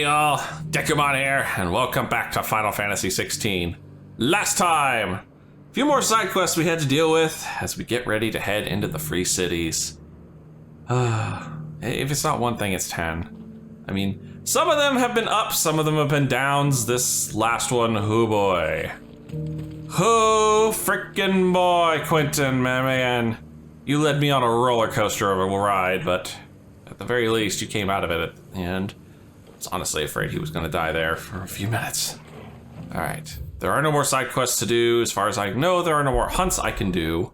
y'all, Dekumon here, and welcome back to Final Fantasy XVI. Last time, a few more side quests we had to deal with as we get ready to head into the free cities. If it's not one thing, it's 10. I mean, some of them have been ups, some of them have been downs. This last one, oh boy. Oh, frickin' boy, Quentin, my man. You led me on a roller coaster of a ride, but at the very least, you came out of it at the end. I was honestly afraid he was gonna die there for a few minutes. All right, there are no more side quests to do. As far as I know, there are no more hunts I can do.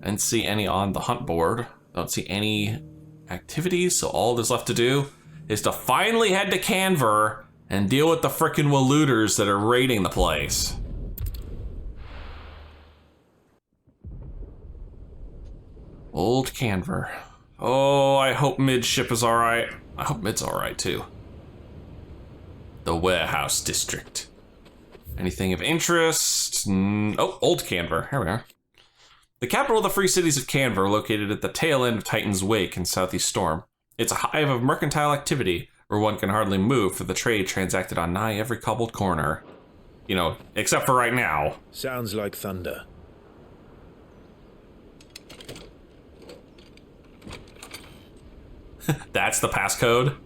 I didn't see any on the hunt board. I don't see any activities, so all there's left to do is to finally head to KANVER and deal with the frickin' looters that are raiding the place. Old KANVER. Oh, I hope midship is all right. I hope mid's all right too. The warehouse district. Anything of interest? Oh, old KANVER. Here we are. The capital of the free cities of KANVER, located at the tail end of Titan's Wake in Southeast Storm. It's a hive of mercantile activity where one can hardly move for the trade transacted on nigh every cobbled corner. You know, except for right now. Sounds like thunder. That's the passcode.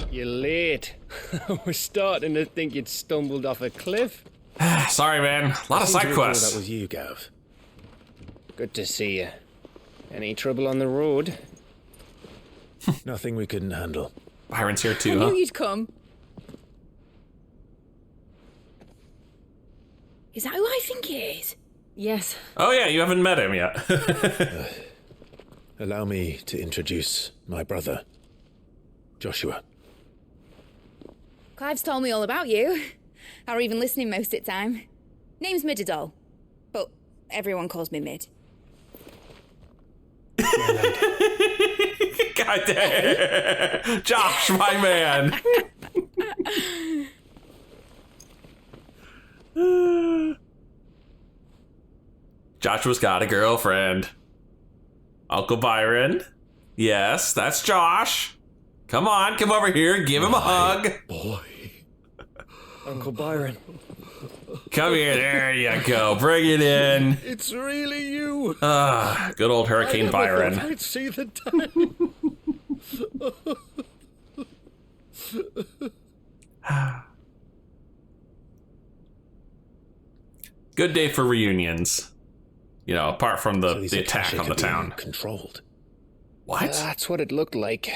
You're late. We're starting to think you'd stumbled off a cliff. Sorry, man. A lot of side quests. That was you, Gav. Good to see you. Any trouble on the road? Nothing we couldn't handle. Byron's here too, I huh? knew you'd come. Is that who I think it is? Yes. Oh yeah, you haven't met him yet. Allow me to introduce my brother, Joshua. Clive's told me all about you. Or even listening most of the time. Name's Midadol, but everyone calls me Mid. God damn. Josh, my man. Joshua's got a girlfriend. Uncle Byron. Yes, that's Josh. Come on, come over here, give him a hug. Boy. Uncle Byron. Come here, there you go. Bring it in. It's really you. Good old Hurricane Byron. I'd see the time. Good day for reunions. You know, apart from the attack on the town. Controlled. What? That's what it looked like.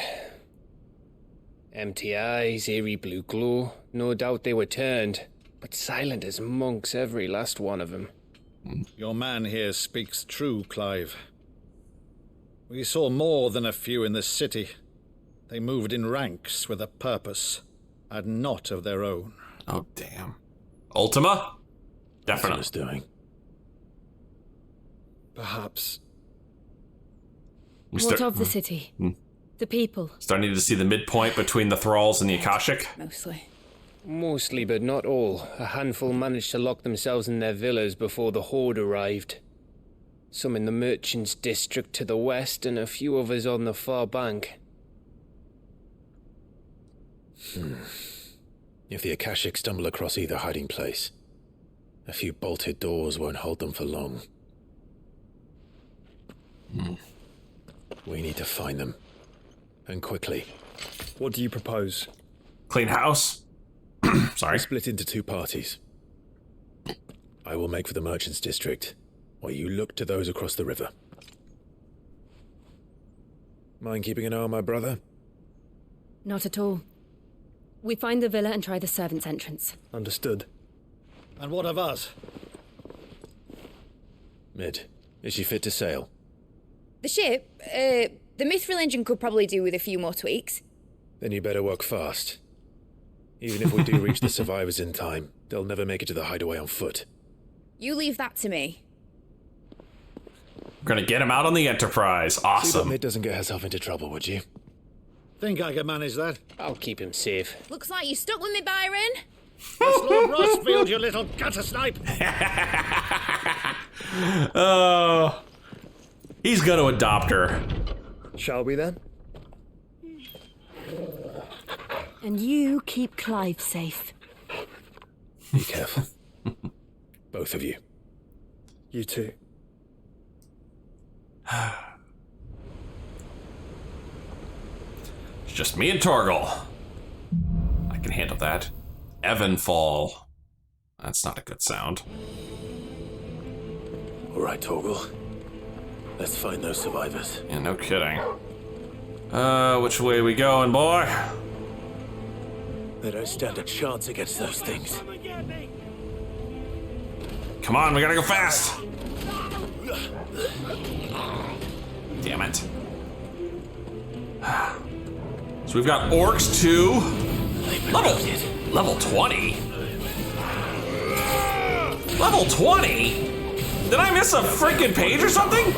Empty eyes, eerie blue glow. No doubt they were turned, but silent as monks, every last one of them. Your man here speaks true, Clive. We saw more than a few in this city. They moved in ranks with a purpose, and not of their own. Oh, damn. Ultima? Definitely. Ultima's doing. Perhaps. What of the city? The people? Starting to see the midpoint between the thralls and the Akashic. Mostly. Mostly, but not all. A handful managed to lock themselves in their villas before the Horde arrived. Some in the Merchants' District to the west, and a few others on the far bank. If the Akashic stumble across either hiding place, a few bolted doors won't hold them for long. We need to find them. And quickly. What do you propose? Clean house? Sorry. Split into two parties. I will make for the Merchants' District, while you look to those across the river. Mind keeping an eye on my brother? Not at all. We find the villa and try the servants' entrance. Understood. And what of us? Mid, is she fit to sail? The ship, the Mithril engine could probably do with a few more tweaks. Then you better work fast. Even if we do reach the survivors in time, they'll never make it to the hideaway on foot. You leave that to me. We're gonna get him out on the Enterprise. See that Awesome. Mid doesn't get herself into trouble, would you? Think I can manage that? I'll keep him safe. Looks like you stuck with me, Byron. That's Lord Rosfield, you little gutter snipe! Oh. He's gonna adopt her. Shall we then? And you keep Clive safe. Be careful. Both of you. You too. It's just me and Torgal. I can handle that. Evanfall. That's not a good sound. All right, Torgal. Let's find those survivors. Yeah, no kidding. Which way we going, boy? They don't stand a chance against those things. Come on, we gotta go fast! Damn it. So we've got orcs too. Level 20? Level 20? Did I miss a freaking page or something?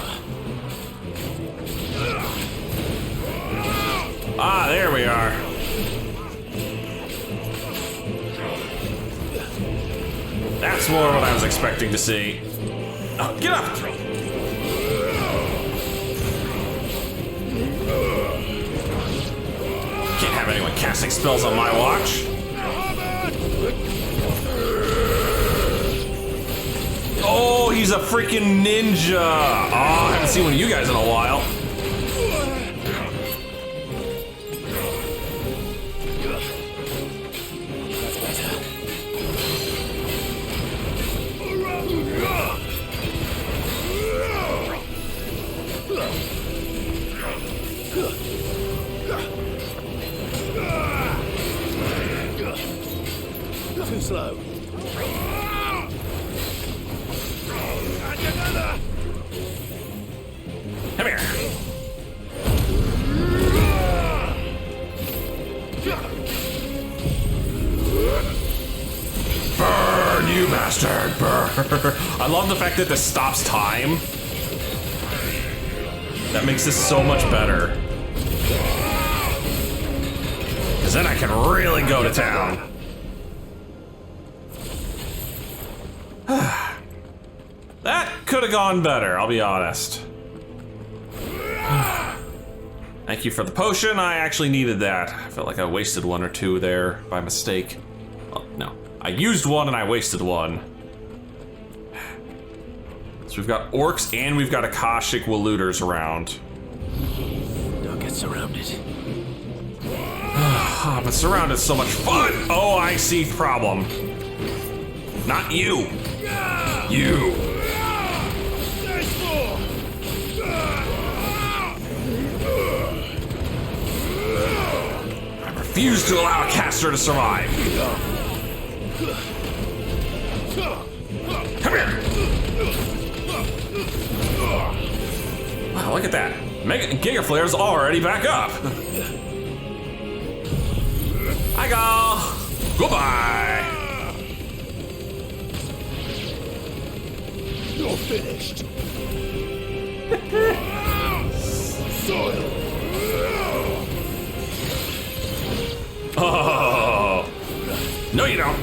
Ah, there we are. That's more what I was expecting to see. Oh, get up! Can't have anyone casting spells on my watch. Oh, he's a freaking ninja! Oh, I haven't seen one of you guys in a while. Too slow. Come here. Burn, you bastard, burn. I love the fact that this stops time. That makes this so much better. Because then I can really go to town. That could have gone better, I'll be honest. Thank you for the potion, I actually needed that. I felt like I wasted one or two there by mistake. Well, no. I used one and I wasted one. So we've got orcs and we've got Akashic Waluters around. Don't get surrounded. But surrounded's so much fun! Oh, I see the problem. Not you. You. I refuse to allow a caster to survive. Come here. Wow, look at that. Giga Flare's already back up. I go. Goodbye. You're finished. Oh. No, you don't.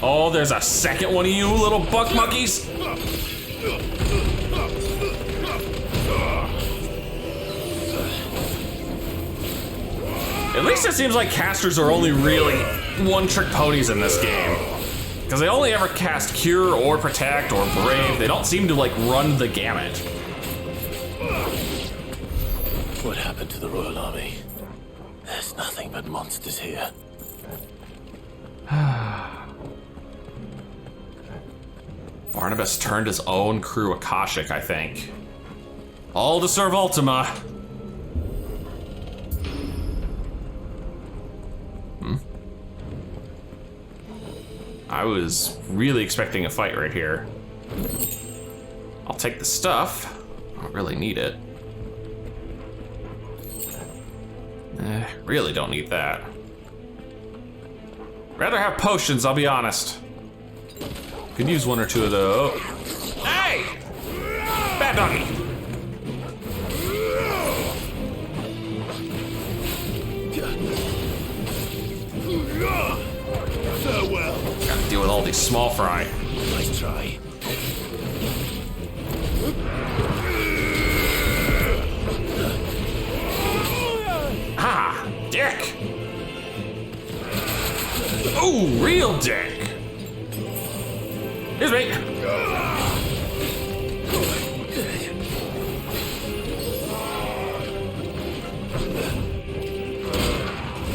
Oh, there's a second one of you little buck monkeys. At least it seems like casters are only really one-trick ponies in this game. Because they only ever cast Cure or Protect or Brave. They don't seem to, like, run the gamut. What happened to the Royal Army? There's nothing but monsters here. Barnabas turned his own crew Akashic, I think. All to serve Ultima. I was really expecting a fight right here. I'll take the stuff. I don't really need it. Really don't need that. Rather have potions, I'll be honest. Could use one or two of those. Hey! Bad doggy! Farewell. Gotta deal deal with all these small fry. Nice try. Ah, dick! Ooh, real dick! Here's me!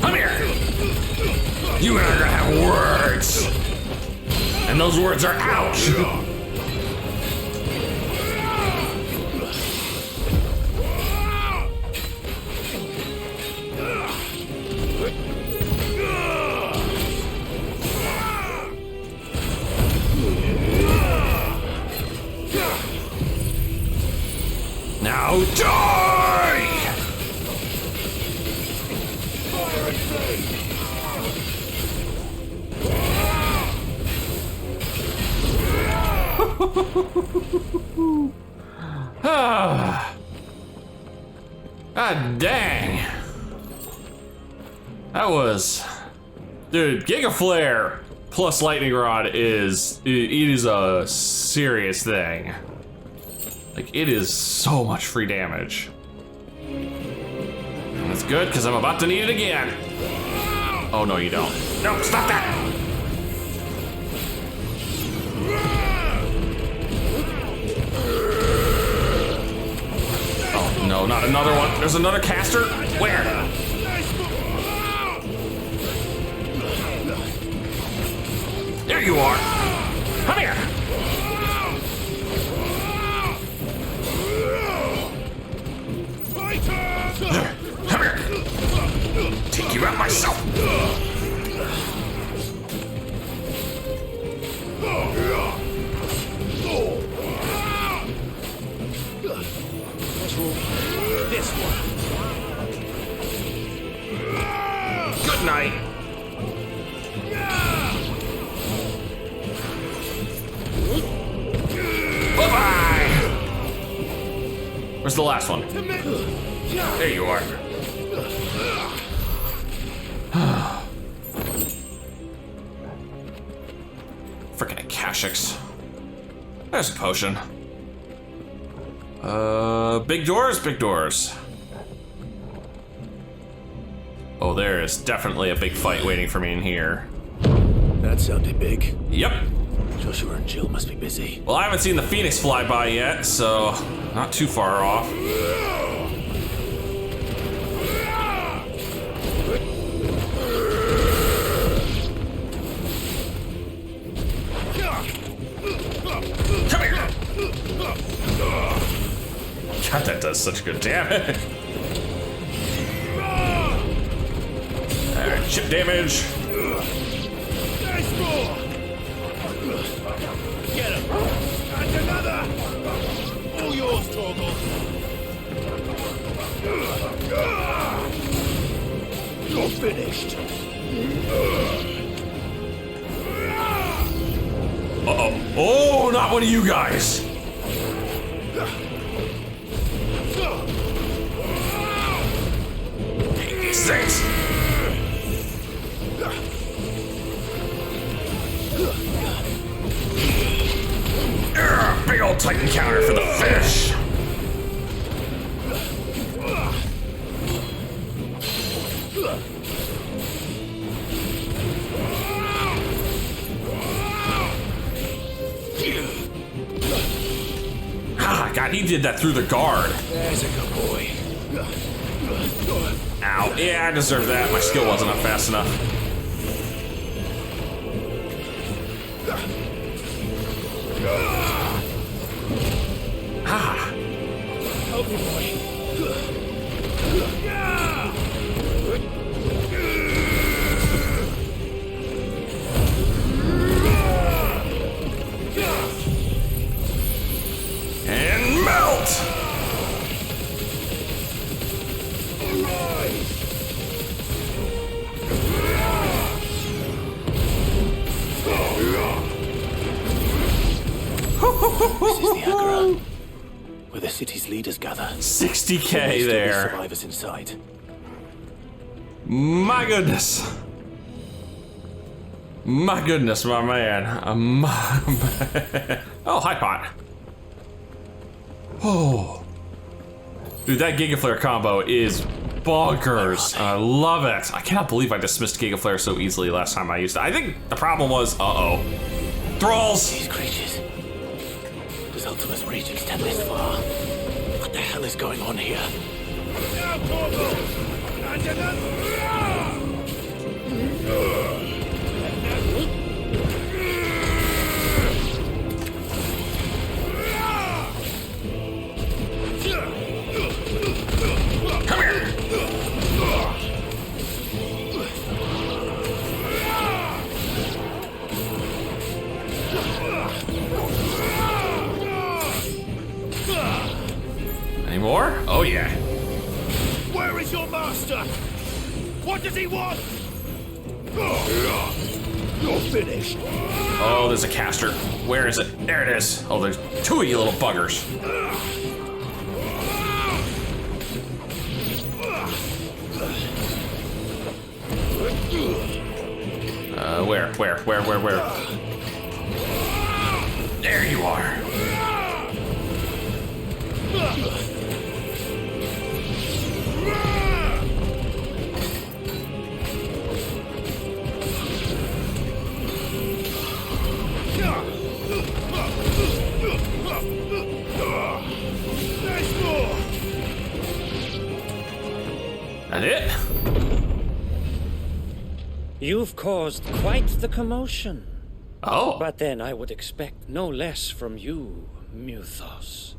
Come here! You and I are gonna have words! And those words are ouch! Now die! God dang. That was... Dude, Giga Flare plus Lightning Rod is... It is a serious thing. Like, it is so much free damage. And that's good, because I'm about to need it again. Oh, no, you don't. No, stop that! Oh, no, not another one. There's another caster? Where? There you are! Come here! Come here! Take you out myself! This one. Good night! Bye-bye! Where's the last one? There you are. Frickin' Akashics. There's a potion. Big doors, big doors. Oh, there is definitely a big fight waiting for me in here. That sounded big. Yep. Joshua and Jill must be busy. Well, I haven't seen the Phoenix fly by yet, so not too far off. Come here! God, that does such good damage. Alright, chip damage. Get him! And another! All yours, Torgal! You're finished! Uh-oh. Oh, not one of you guys! Take these things! Big old Titan counter for the fish! Ah, God, he did that through the guard. There's a good boy. Ow, yeah, I deserve that. My skill wasn't up fast enough. Ah. Help me, boy. And melt! This is the Agora, where the city's leaders gather. 60k there. Survivors inside. My goodness. My goodness, my man. Oh, hi, Pot. Oh. Dude, that Giga Flare combo is bonkers. I love it. I cannot believe I dismissed Giga Flare so easily last time I used it. I think the problem was, Thralls! These creatures. Does Ultima's reach extend this far? What the hell is going on here? Come here! Any more? Oh yeah. Where is your master? What does he want? You're finished. Oh, there's a caster. Where is it? There it is. Oh, there's two of you little buggers. Where? There you are. That it? You've caused quite the commotion. Oh. But then I would expect no less from you, Muthos.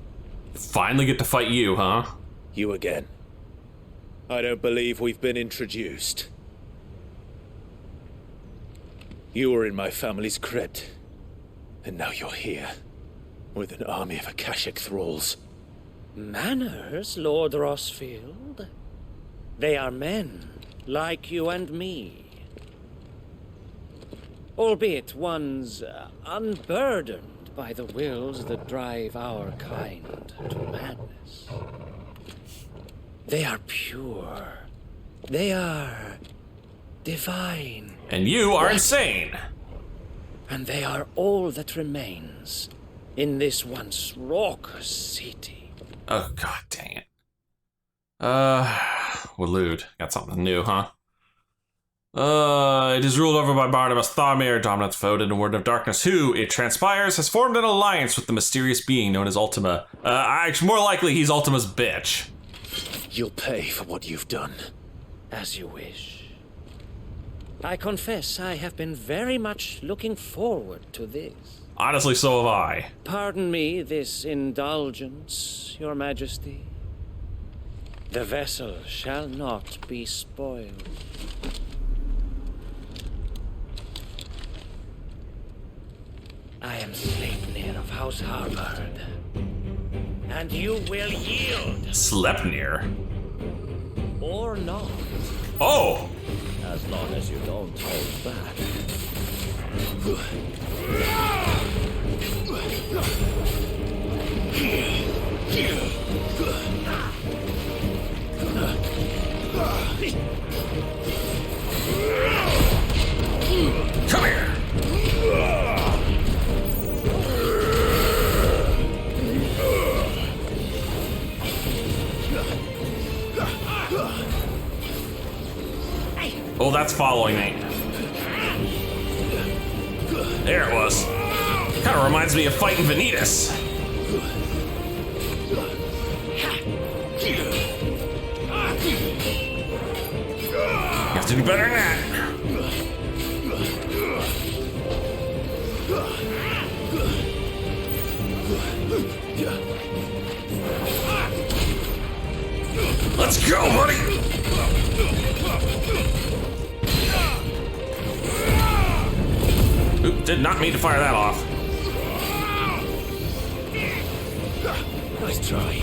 Finally get to fight you, huh? You again. I don't believe we've been introduced. You were in my family's crypt, and now you're here, with an army of Akashic thralls. Manners, Lord Rosfield? They are men, like you and me. Albeit one's unburdened by the wills that drive our kind to madness. They are pure. They are divine. And you are insane. And they are all that remains in this once raucous city. Oh, god dang it. Waloed. Got something new, huh? It is ruled over by Barnabas Tharmir, dominant foe and Warden of Darkness, who, it transpires, has formed an alliance with the mysterious being known as Ultima. More likely he's Ultima's bitch. You'll pay for what you've done. As you wish. I confess I have been very much looking forward to this. Honestly, so have I. Pardon me this indulgence, Your Majesty. The vessel shall not be spoiled. I am Sleipnir of House Harvard. And you will yield. Sleipnir? Or not. Oh! As long as you don't hold back. Come here! Oh, that's following me. There it was. Kind of reminds me of fighting Vanitas. You have to do better than that. Let's go, buddy! Oop, did not mean to fire that off. Nice try.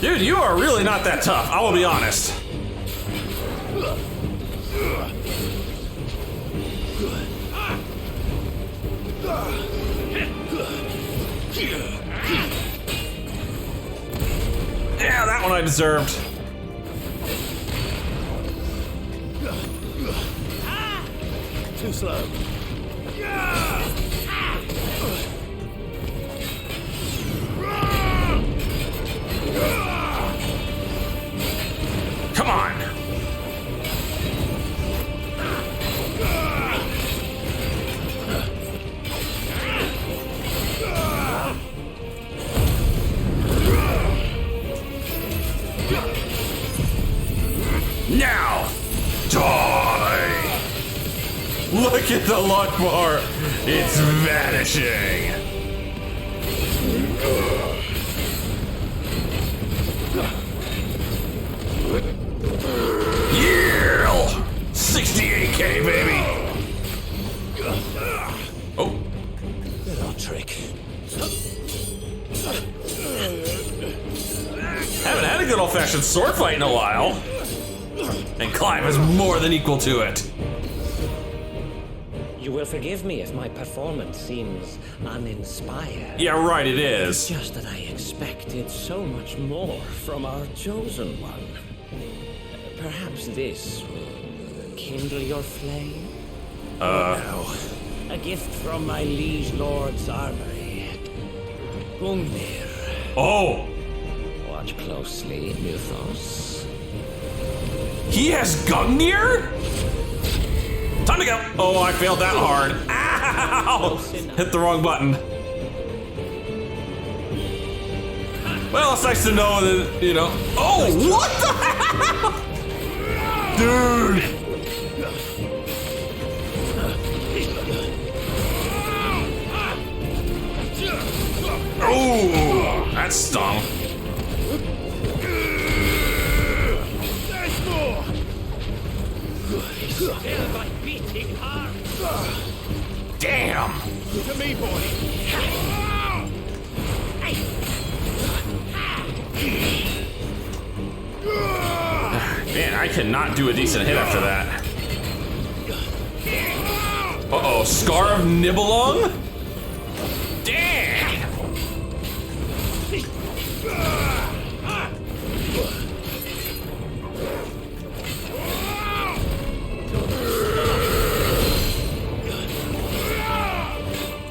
Dude, you are really not that tough, I will be honest. Yeah, that one I deserved. going slow. Come on! Now! Die! Look at the luck bar! It's vanishing! Yeah! 68k, baby! Oh. Good old trick. Haven't had a good old-fashioned sword fight in a while. And Clive is more than equal to it. You will forgive me if my performance seems uninspired. Yeah, right, it is. Just that I expected so much more from our chosen one. Perhaps this will kindle your flame? No. A gift from my liege lord's armory. Gungnir. Oh! Watch closely, Mythos. He has Gungnir? Time to go! Oh, I failed that hard. Ow! Hit the wrong button. Well, it's nice to know that, you know. Oh, what the hell? Dude! Oh, that stung. Still my beating heart. Damn! To me, boy. Man, I cannot do a decent hit after that. Uh-oh, Scar of Nibelung? Damn!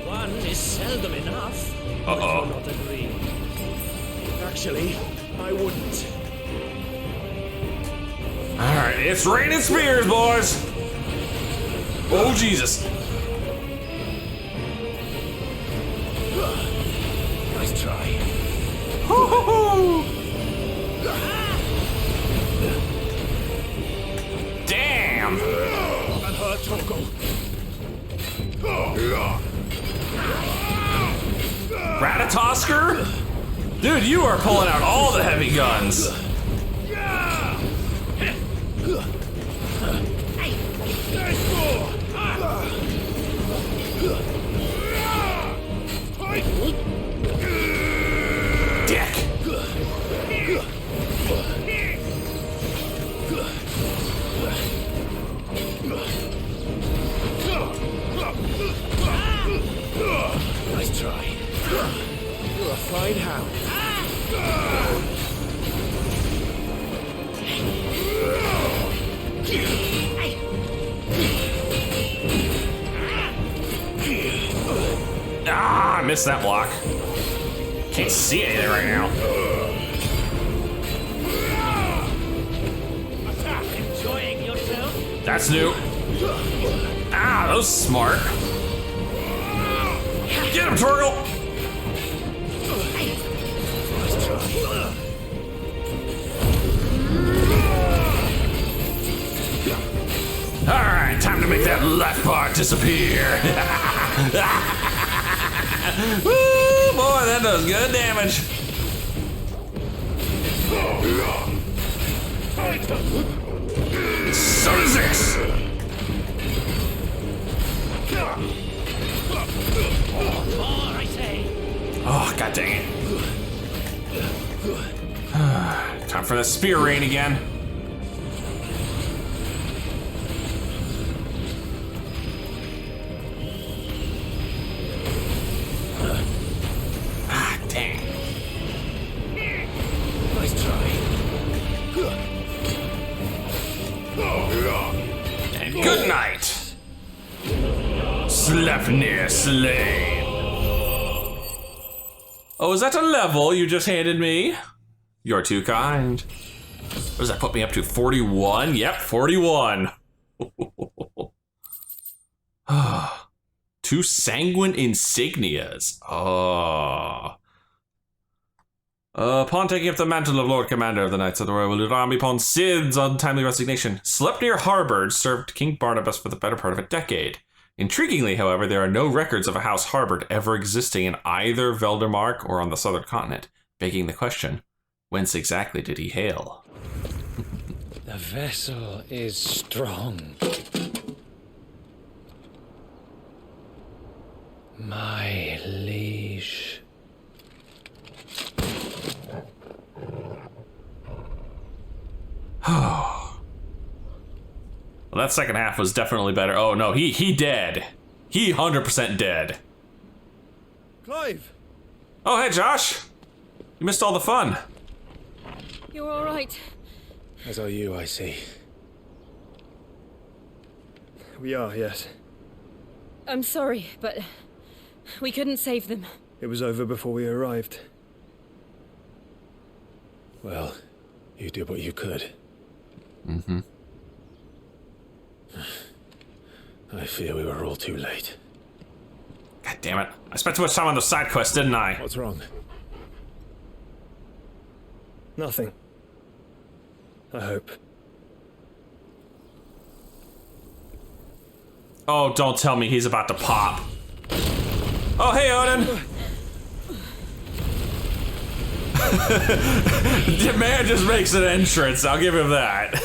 One is seldom enough. Uh-oh. Would you not agree? Actually, I wouldn't. Alright, it's raining spears, boys! Oh, Jesus. Nice try. Hoo-hoo-hoo! Damn! And her Toko. Ratatosker? Dude, you are pulling out all the heavy guns. Dick. Nice try. You're a fine hound. Ah, I missed that block. Can't see anything right now. Enjoying yourself? That's new. Ah, that was smart. Get him, Turtle! Nice try. Alright, time to make that left bar disappear. Woo, boy, that does good damage. So does this. More, I say. Oh, god dang it. Time for the spear rain again. Ah, dang. Nice try. And good night. Sleipnir slain. Oh, is that a level you just handed me? You're too kind. What does that put me up to? 41? Yep, 41. 2 sanguine insignias. Oh. Upon taking up the mantle of Lord Commander of the Knights of the Royal Army upon Sid's untimely resignation, Sleipnir harbored served King Barnabas for the better part of a decade. Intriguingly, however, there are no records of a house harbored ever existing in either Veldermark or on the southern continent, begging the question, whence exactly did he hail? The vessel is strong. My liege. Well, that second half was definitely better. Oh no, he dead. He 100% dead. Clive! Oh hey Josh, you missed all the fun. You're all right. As are you, I see. We are, yes. I'm sorry, but we couldn't save them. It was over before we arrived. Well, you did what you could. Mm-hmm. I fear we were all too late. God damn it. I spent too much time on those side quests, didn't I? What's wrong? Nothing. I hope. Oh, don't tell me he's about to pop. Oh, hey, Odin. The man just makes an entrance. I'll give him that.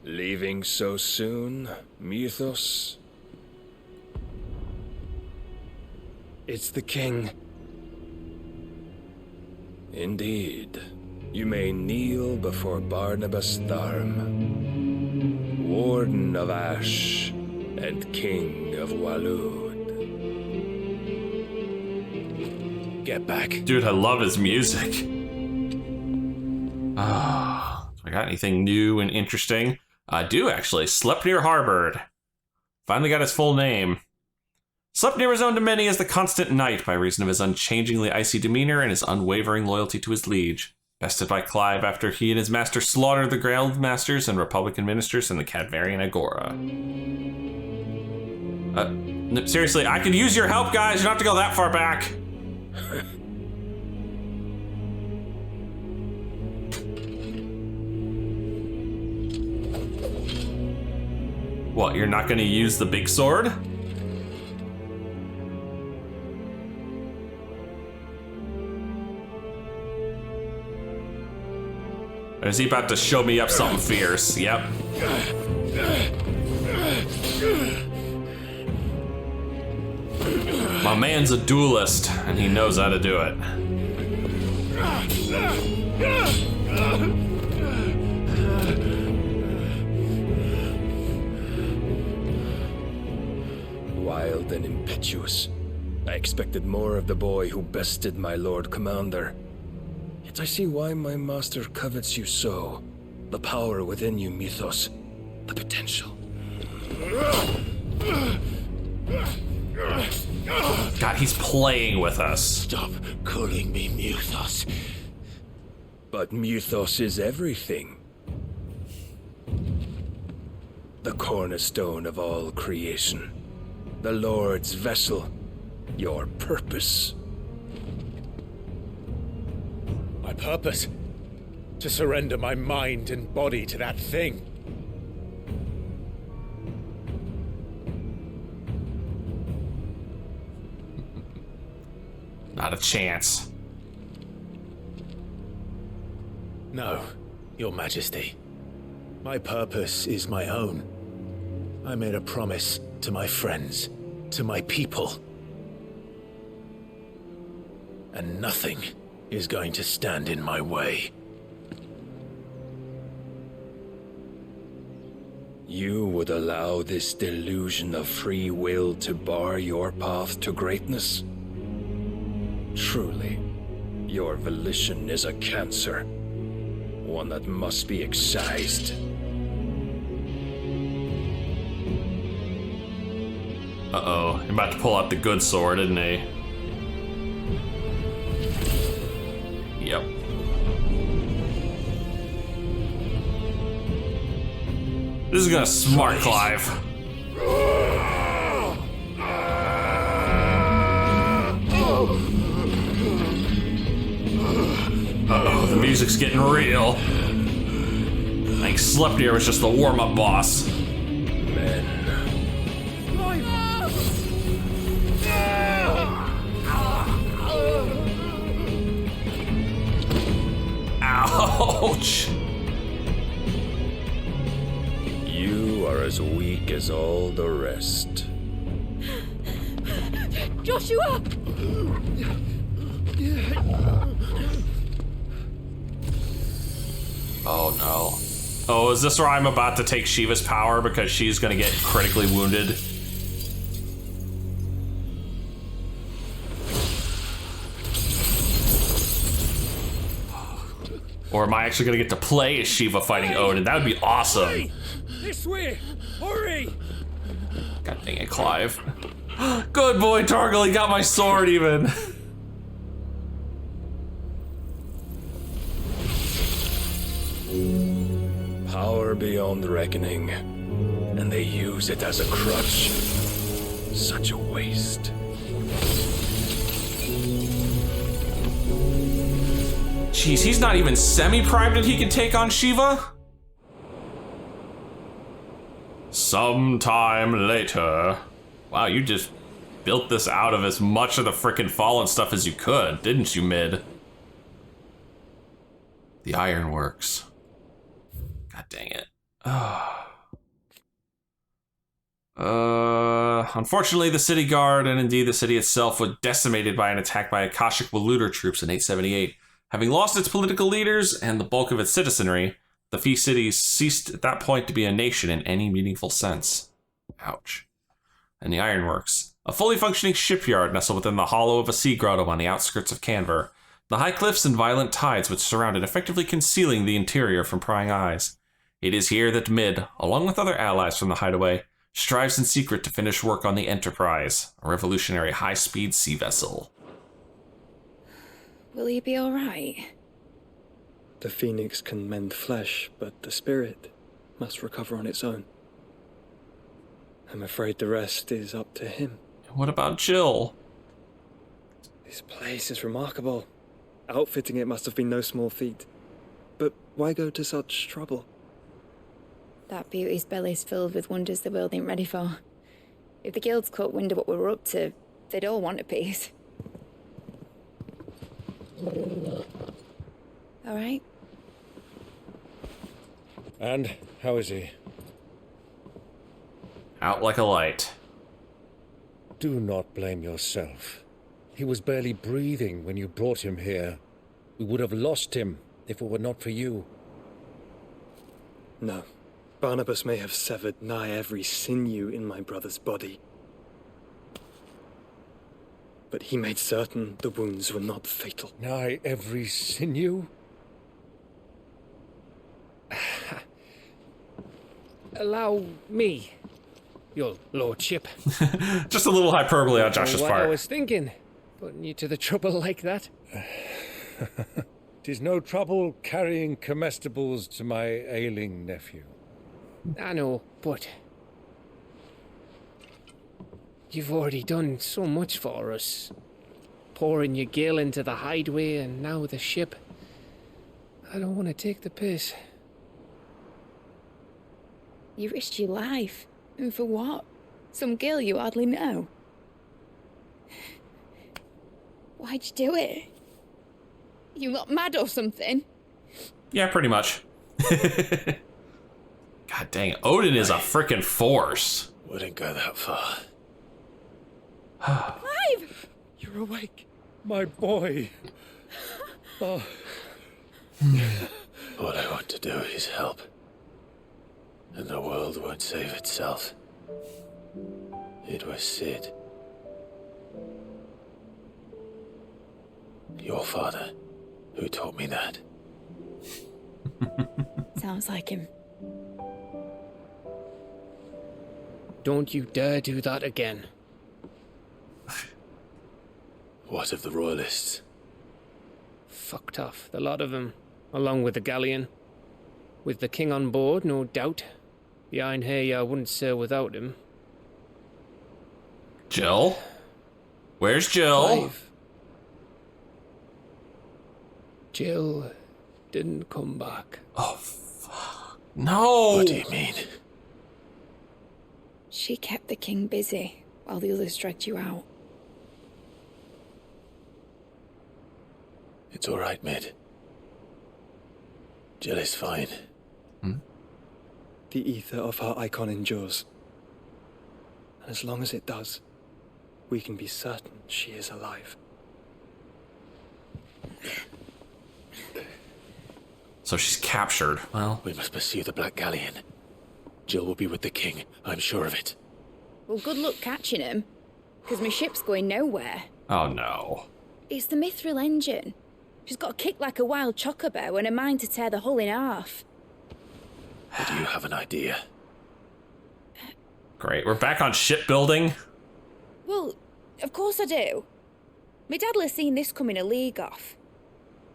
Leaving so soon, Mythos? It's the king. Indeed. You may kneel before Barnabas Tharm, Warden of Ash and King of Waloed. Get back. Dude, I love his music. Ah, so I got anything new and interesting? I do, actually. Sleipnir harbored. Finally got his full name. Sleipnir was known to many as the Constant Knight by reason of his unchangingly icy demeanor and his unwavering loyalty to his liege. Bested by Clive after he and his master slaughtered the Grail Masters and Republican ministers in the Cadverian Agora. Seriously, I could use your help, guys. You don't have to go that far back. What, you're not going to use the big sword? Or is he about to show me up something fierce? Yep. My man's a duelist, and he knows how to do it. Wild and impetuous. I expected more of the boy who bested my Lord Commander. Yet I see why my master covets you so. The power within you, Mythos. The potential. God, he's playing with us. Stop calling me Mythos. But Mythos is everything. The cornerstone of all creation. The Lord's vessel. Your purpose. My purpose? To surrender my mind and body to that thing. Not a chance. No, Your Majesty. My purpose is my own. I made a promise to my friends, to my people. And nothing is going to stand in my way. You would allow this delusion of free will to bar your path to greatness? Truly, your volition is a cancer. one that must be excised. Uh-oh. He's about to pull out the good sword, isn't he? Yep. This is gonna smart Clive. Uh-oh, the music's getting real. I think Sleipnir was just the warm-up boss. Ouch! You are as weak as all the rest. Joshua! Oh no. Oh, is this where I'm about to take Shiva's power because she's gonna get critically wounded? Or am I actually gonna get to play as Shiva fighting Odin? That would be awesome. This way! Hurry! God dang it, Clive. Good boy, Torgal, he got my sword even. Power beyond reckoning, and they use it as a crutch. Such a waste. Jeez, he's not even semi-primed and he can take on Shiva? Sometime later. Wow, you just built this out of as much of the frickin' fallen stuff as you could, didn't you, Mid? The ironworks. God dang it. Unfortunately, the city guard, and indeed the city itself, was decimated by an attack by Akashic Waluder troops in 878. Having lost its political leaders and the bulk of its citizenry, the Fee City ceased at that point to be a nation in any meaningful sense. Ouch. And the ironworks. A fully functioning shipyard nestled within the hollow of a sea grotto on the outskirts of KANVER. The high cliffs and violent tides which surround it effectively concealing the interior from prying eyes. It is here that Mid, along with other allies from the hideaway, strives in secret to finish work on the Enterprise, a revolutionary high-speed sea vessel. Will he be alright? The phoenix can mend flesh, but the spirit must recover on its own. I'm afraid the rest is up to him. What about Jill? This place is remarkable. Outfitting it must have been no small feat. But why go to such trouble? That beauty's belly's filled with wonders the world ain't ready for. If the guilds caught wind of what we were up to, they'd all want a piece. All right? And how is he? Out like a light. Do not blame yourself. He was barely breathing when you brought him here. We would have lost him if it were not for you. No. Barnabas may have severed nigh every sinew in my brother's body. But he made certain the wounds were not fatal. Nigh every sinew? Allow me, your lordship. Just a little hyperbole on Josh's What I part. was thinking, putting you to the trouble like that. 'Tis no trouble carrying comestibles to my ailing nephew. I know, but you've already done so much for us. Pouring your gil into the hideaway and now the ship. I don't want to take the piss. You risked your life. And for what? Some girl you hardly know. Why'd you do it? You got mad or something? Yeah, pretty much. God dang it. Odin is a frickin' force. Wouldn't go that far. Clive! You're awake. My boy. Oh. What I want to do is help. And the world won't save itself. It was Sid. Your father, who taught me that. Sounds like him. Don't you dare do that again. What of the royalists? Fucked off, the lot of them, along with the galleon. With the king on board, no doubt. The Iron Hair wouldn't sail without him. Jill? Where's Jill? Clive. Jill didn't come back. Oh, fuck. No! What do you mean? She kept the king busy while the others dragged you out. It's all right, Mid. Jill is fine. The ether of her Eikon endures. And as long as it does, we can be certain she is alive. So she's captured. Well, We must pursue the Black Galleon. Jill will be with the king, I'm sure of it. Well, good luck catching him, because my ship's going nowhere. oh no. It's the Mithril engine. She's got a kick like a wild chocobo and a mind to tear the hull in half. Do you have an idea? Great. We're back on shipbuilding. Well, of course I do. My dad'll have seen this coming a league off.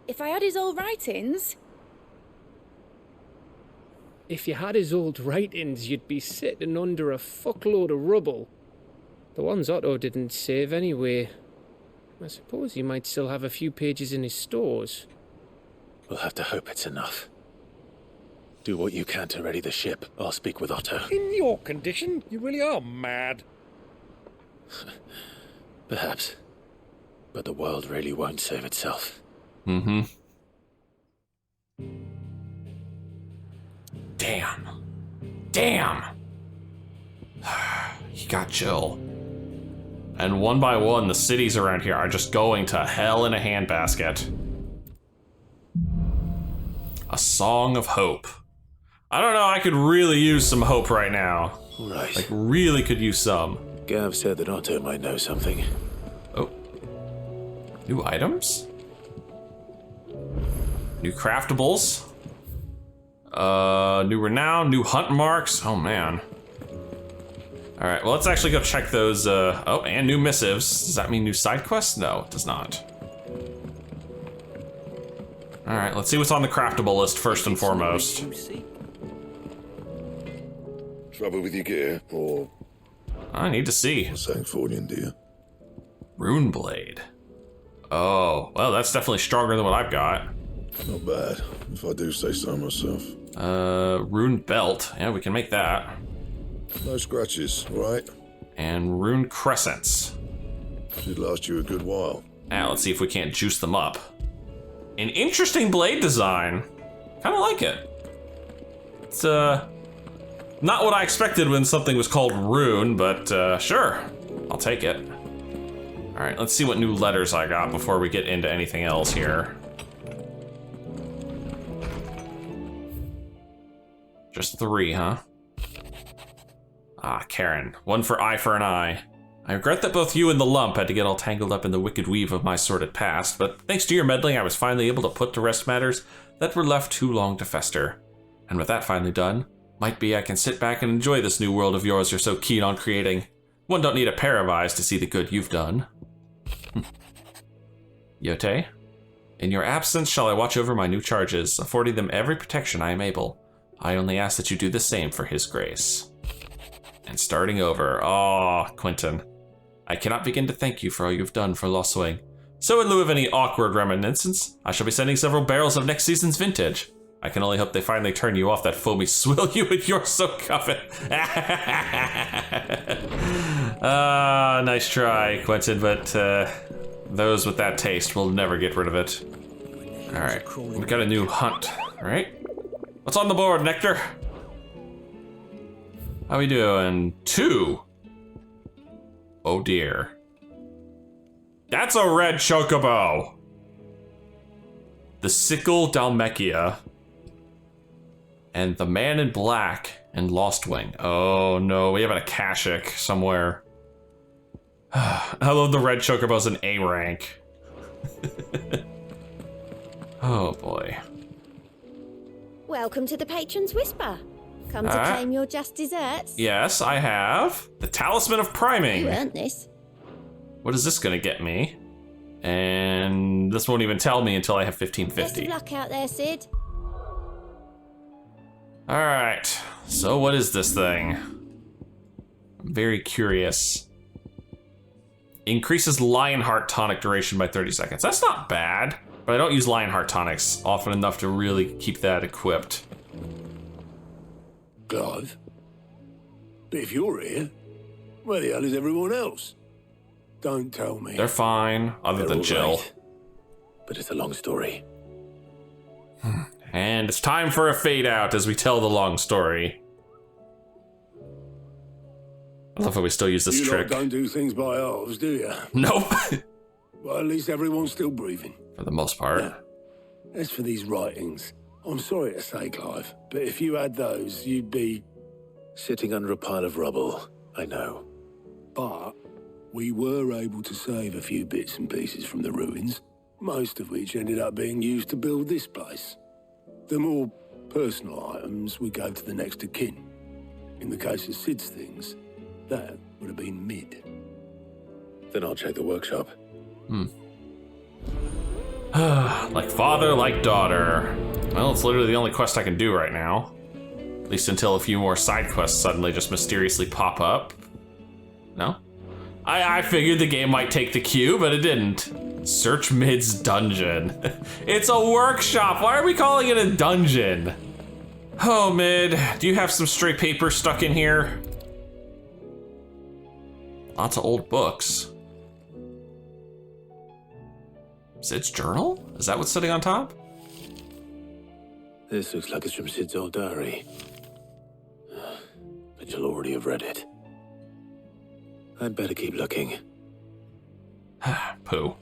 If I had his old writings... If you had his old writings, you'd be sitting under a fuckload of rubble. The ones Otto didn't save anyway. I suppose he might still have a few pages in his stores. We'll have to hope it's enough. Do what you can to ready the ship. I'll speak with Otto. In your condition, you really are mad. Perhaps. But the world really won't save itself. Mm-hmm. Damn. Damn. He got Jill. And one by one, the cities around here are just going to hell in a handbasket. A song of hope. I don't know, I could really use some hope right now. Right. Like, really could use some. Gav said that Otto might know something. Oh. New items? New craftables? New renown, new hunt marks. Oh, man. Alright, well, let's actually go check those, oh, and new missives. Does that mean new side quests? No, it does not. Alright, let's see what's on the craftable list first and foremost. Trouble with your gear, or I need to see. something for you, dear? Rune blade. Oh, well, that's definitely stronger than what I've got. Not bad, if I do say so myself. Rune belt. Yeah, we can make that. No scratches, right? And rune crescents. Should last you a good while. Now, let's see if we can't juice them up. An interesting blade design. Kind of like it. It's, not what I expected when something was called rune, but, sure. I'll take it. Alright, let's see what new letters I got before we get into anything else here. Just 3, huh? Ah, Karen. One for eye for an eye. I regret that both you and the lump had to get all tangled up in the wicked weave of my sordid past, but thanks to your meddling, I was finally able to put to rest matters that were left too long to fester. And with that finally done, might be I can sit back and enjoy this new world of yours you're so keen on creating. One don't need a pair of eyes to see the good you've done. Yote, in your absence shall I watch over my new charges, affording them every protection I am able. I only ask that you do the same for his grace. And starting over, Quentin. I cannot begin to thank you for all you've done for Lostwing. So in lieu of any awkward reminiscence, I shall be sending several barrels of next season's vintage. I can only hope they finally turn you off that foamy swill you and you're so covet. Nice try, Quentin, but those with that taste will never get rid of it. All right, we've got a new hunt, all right? What's on the board, Nectar? How we doing? 2. Oh dear. That's a red chocobo. The sickle Dalmekia. And the man in black and Lostwing. Oh no, we have an Akashic somewhere. I love the red chocobos in A rank. Oh boy. Welcome to the Patron's Whisper. Come to claim your just desserts. Yes, I have. The Talisman of Priming. You earned this. What is this gonna get me? And this won't even tell me until I have 1550. Best of luck out there, Sid. Alright, so what is this thing? I'm very curious. Increases Lionheart tonic duration by 30 seconds. That's not bad, but I don't use Lionheart tonics often enough to really keep that equipped. Clive? But if you're here, where the hell is everyone else? Don't tell me. They're fine, other than Jill. Right. But it's a long story. And it's time for a fade out as we tell the long story. I love how we still use this trick. You don't do things by halves, do you? Nope. Well, at least everyone's still breathing. For the most part. Now, as for these writings, I'm sorry to say, Clive, but if you had those, you'd be... Sitting under a pile of rubble, I know. But we were able to save a few bits and pieces from the ruins, most of which ended up being used to build this place. The more personal items we gave to the next of kin. In the case of Sid's things, that would have been mid. Then I'll check the workshop. Like father, like daughter. Well, it's literally the only quest I can do right now. At least until a few more side quests suddenly just mysteriously pop up. No? I figured the game might take the cue, but it didn't. Search Mid's dungeon. It's a workshop. Why are we calling it a dungeon? Oh, Mid, do you have some stray paper stuck in here? Lots of old books. Sid's journal? Is that what's sitting on top? This looks like it's from Sid's old diary. But you'll already have read it. I'd better keep looking. Pooh.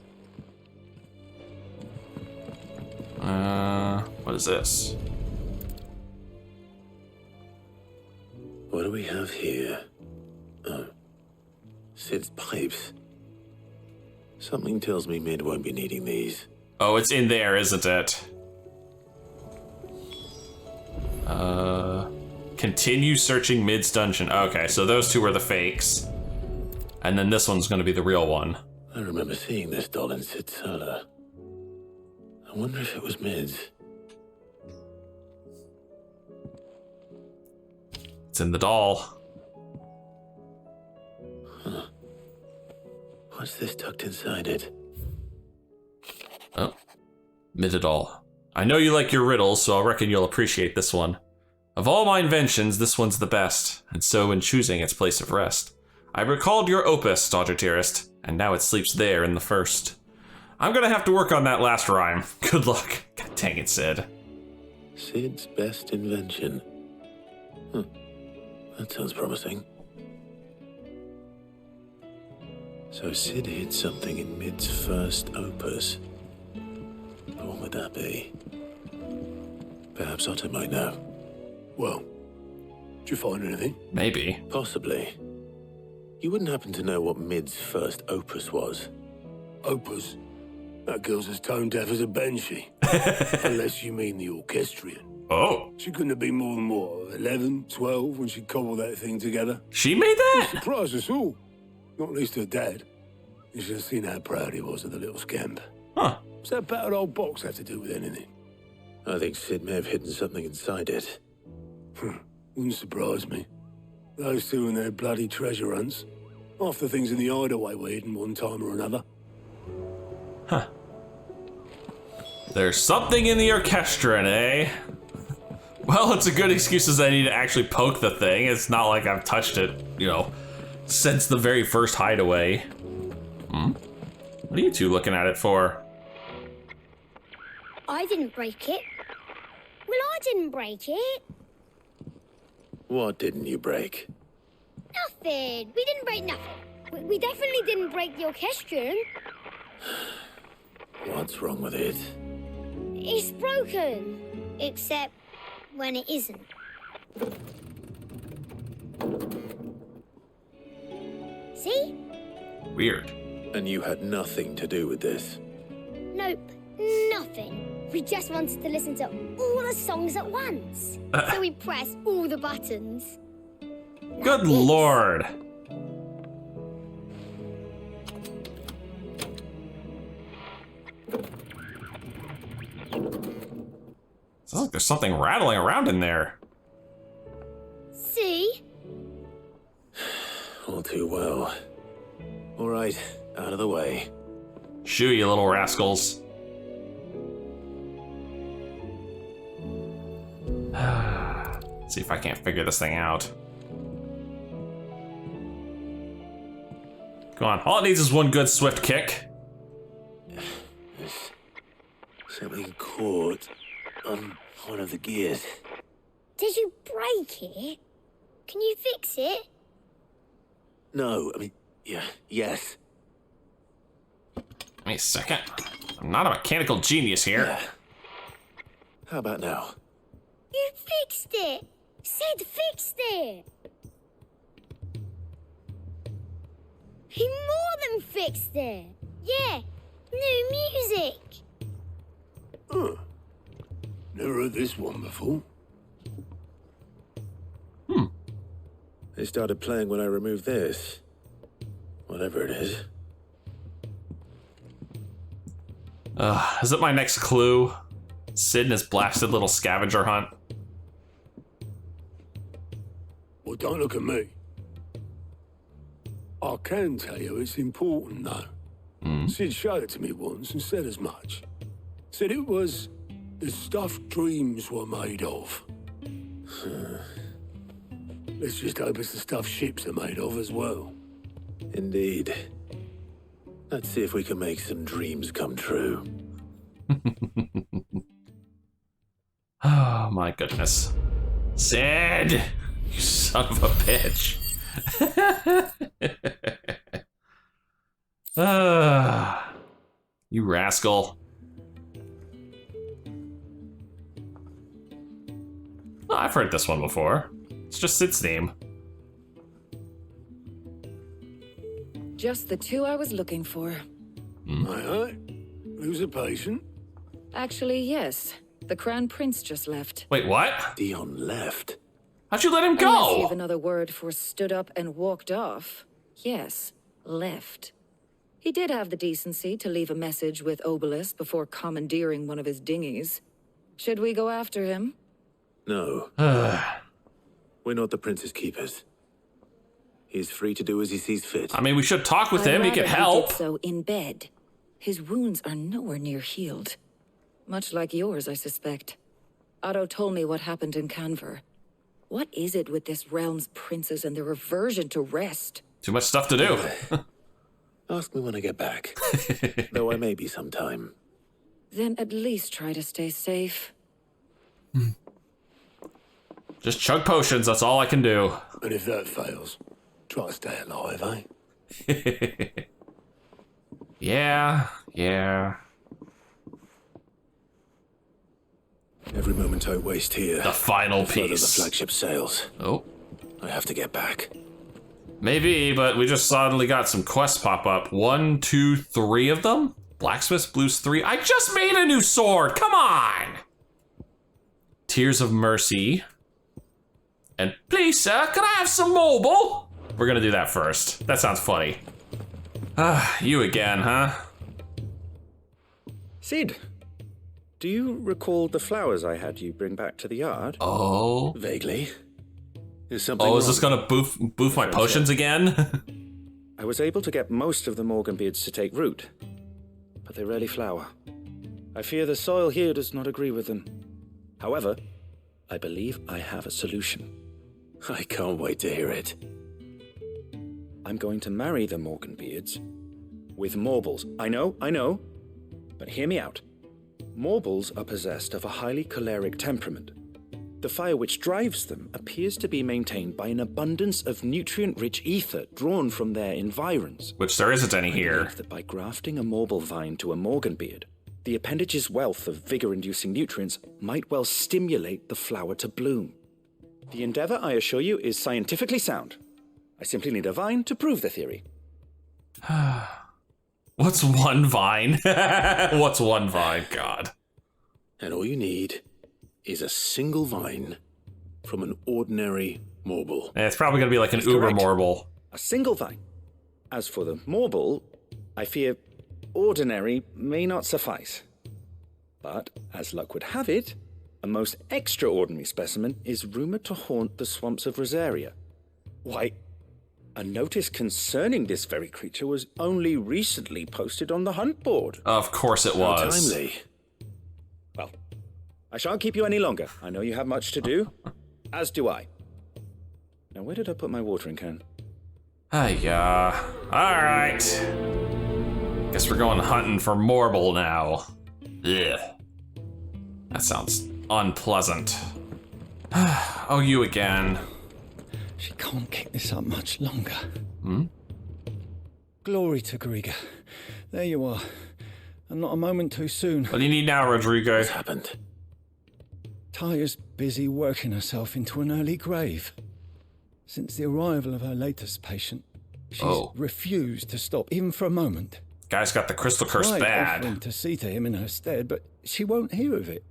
What is this? What do we have here? Oh. Sid's pipes. Something tells me Mid won't be needing these. Oh, it's in there, isn't it? Continue searching Mid's dungeon. Okay, so those two were the fakes. And then this one's gonna be the real one. I remember seeing this doll in Sid's cellar. I wonder if it was Mid's. It's in the doll. Huh. What's this tucked inside it? Oh. Mid doll. I know you like your riddles, so I reckon you'll appreciate this one. Of all my inventions, this one's the best, and so in choosing its place of rest, I recalled your opus, daughter dearest, and now it sleeps there in the first. I'm gonna have to work on that last rhyme. Good luck. God dang it, Sid. Sid's best invention. That sounds promising. So Sid hid something in Mid's first opus. But what would that be? Perhaps Otto might know. Well, did you find anything? Maybe. Possibly. You wouldn't happen to know what Mid's first opus was? Opus? That girl's as tone deaf as a banshee. Unless you mean the orchestrion. Oh. She couldn't have been more than, what, 11, 12 when she cobbled that thing together? She made that? It surprised us all. Not least her dad. You should have seen how proud he was of the little scamp. Huh. What's that battered old box have to do with anything? I think Sid may have hidden something inside it. Wouldn't surprise me. Those two and their bloody treasure hunts. Half the things in the hideaway were hidden one time or another. Huh. There's something in the orchestrion, eh? Well, it's a good excuse as I need to actually poke the thing. It's not like I've touched it, since the very first hideaway. What are you two looking at it for? I didn't break it. Well, I didn't break it. What didn't you break? Nothing. We didn't break nothing. We definitely didn't break the orchestrion. What's wrong with it? It's broken. Except when it isn't. See? Weird. And you had nothing to do with this? Nope. Nothing. We just wanted to listen to all the songs at once. So we pressed all the buttons. Good lord. Sounds like there's something rattling around in there. See? All too well. All right, out of the way. Shoo, you little rascals. See if I can't figure this thing out. Come on, all it needs is one good swift kick. Something caught on one of the gears. Did you break it? Can you fix it? No, I mean, yes. Wait a second. I'm not a mechanical genius here. Yeah. How about now? You fixed it! Sid fixed it! He more than fixed it! Yeah, new music! Huh. Never heard this one before. They started playing when I removed this. Whatever it is. Is it my next clue? Sid and his blasted little scavenger hunt. Well, don't look at me. I can tell you it's important, though. Sid showed it to me once and said as much. Said it was the stuff dreams were made of. Let's just hope it's the stuff ships are made of as well. Indeed. Let's see if we can make some dreams come true. Oh my goodness. Sid! You son of a bitch. You rascal. Oh, I've heard this one before. It's just Sid's theme. Just the two I was looking for. Aye. Who's a patient? Actually, yes. The Crown Prince just left. Wait, what? Dion left. How'd you let him Unless you go? have another word for stood up and walked off. Yes, left. He did have the decency to leave a message with Obelisk before commandeering one of his dinghies. Should we go after him? No. We're not the prince's keepers. He's free to do as he sees fit. I mean, we should talk with I'd him. He rather could help. did so in bed. His wounds are nowhere near healed. Much like yours, I suspect. Otto told me what happened in KANVER. What is it with this realm's princes and their aversion to rest? Too much stuff to do. Ask me when I get back. Though I may be sometime. Then at least try to stay safe. Just chug potions, that's all I can do. And if that fails, try to stay alive, eh? Yeah. Every moment I waste here. The final the further piece. The flagship sails. Oh. I have to get back. Maybe, but we just suddenly got some quests pop up. 1, 2, 3 of them? Blacksmith's Blues 3. I just made a new sword! Come on! Tears of Mercy. And please, sir, can I have some mobile? We're gonna do that first. That sounds funny. You again, huh? Sid, do you recall the flowers I had you bring back to the yard? Oh. Vaguely. Is something Oh, is wrong? this gonna boof my potions again? I was able to get most of the Morganbeards to take root, but they rarely flower. I fear the soil here does not agree with them. However, I believe I have a solution. I can't wait to hear it. I'm going to marry the Morganbeards with Morbles. I know, but hear me out. Morbles are possessed of a highly choleric temperament. The fire which drives them appears to be maintained by an abundance of nutrient-rich ether drawn from their environs. Which there isn't any here. I believe that by grafting a Morble vine to a Morganbeard, the appendage's wealth of vigor-inducing nutrients might well stimulate the flower to bloom. The endeavor, I assure you, is scientifically sound. I simply need a vine to prove the theory. What's one vine? What's one vine? God. And all you need is a single vine from an ordinary marble. Yeah, it's probably going to be like an uber marble. A single vine. As for the marble, I fear ordinary may not suffice. But, as luck would have it, a most extraordinary specimen is rumoured to haunt the swamps of Rosaria. Why, a notice concerning this very creature was only recently posted on the hunt board. Of course it was. How timely. Well, I shan't keep you any longer. I know you have much to do, as do I. Now, where did I put my watering can? Yeah. Alright. Guess we're going hunting for marble now. Ugh. That sounds unpleasant. Oh, you again. She can't keep this up much longer. Hmm? Glory to Griga. There you are. And not a moment too soon. What do you need now, Rodrigo? What's happened? Taya's busy working herself into an early grave. Since the arrival of her latest patient, she's refused to stop, even for a moment. Guy's got the crystal curse bad. Offering to see to him in her stead, but she won't hear of it.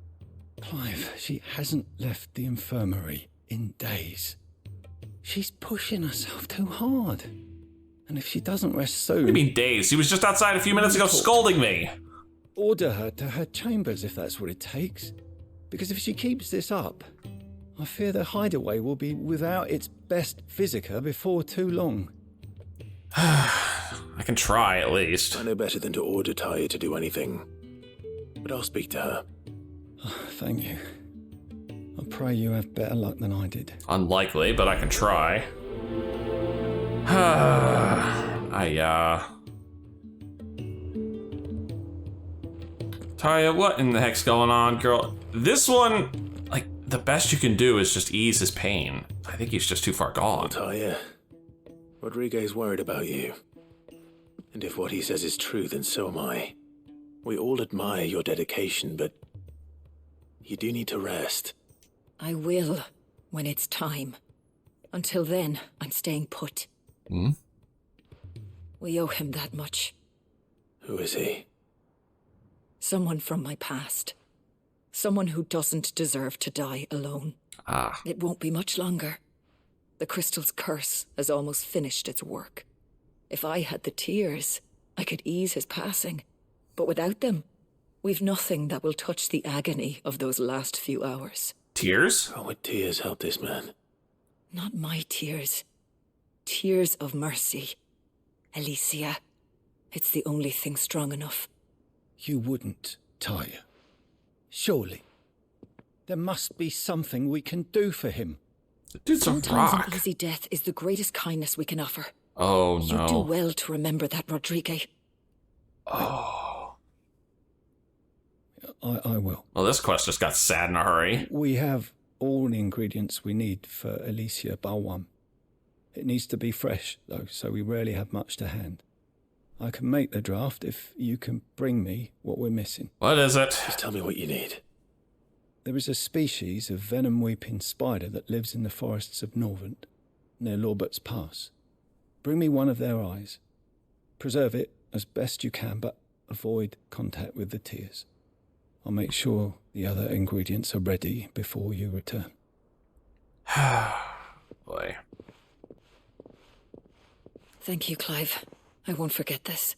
Clive, she hasn't left the infirmary in days. She's pushing herself too hard. And if she doesn't rest soon... What do you mean days? He was just outside a few minutes ago scolding me. Order her to her chambers if that's what it takes. Because if she keeps this up, I fear the hideaway will be without its best physica before too long. I can try, at least. I know better than to order Taya to do anything. But I'll speak to her. Oh, thank you. I pray you have better luck than I did. Unlikely, but I can try. Taya, what in the heck's going on, girl? This one, like, the best you can do is just ease his pain. I think he's just too far gone. Well, Taya, Rodriguez worried about you. And if what he says is true, then so am I. We all admire your dedication, but you do need to rest. I will, when it's time. Until then, I'm staying put. Hmm? We owe him that much. Who is he? Someone from my past. Someone who doesn't deserve to die alone. Ah. It won't be much longer. The crystal's curse has almost finished its work. If I had the tears, I could ease his passing. But without them, we've nothing that will touch the agony of those last few hours. Tears? How would tears help this man? Not my tears. Tears of mercy. Alicia, it's the only thing strong enough. You wouldn't, Taya. Surely. There must be something we can do for him. The dude's Sometimes a rock. an easy death is the greatest kindness we can offer. Oh, You no. do well to remember that, Rodrigue. Oh. I will. Well, this quest just got sad in a hurry. We have all the ingredients we need for Alicia Balwam. It needs to be fresh, though, so we rarely have much to hand. I can make the draft if you can bring me what we're missing. What is it? Just tell me what you need. There is a species of venom-weeping spider that lives in the forests of Norvent, near Lorbert's Pass. Bring me one of their eyes. Preserve it as best you can, but avoid contact with the tears. I'll make sure the other ingredients are ready before you return. Boy. Thank you, Clive. I won't forget this.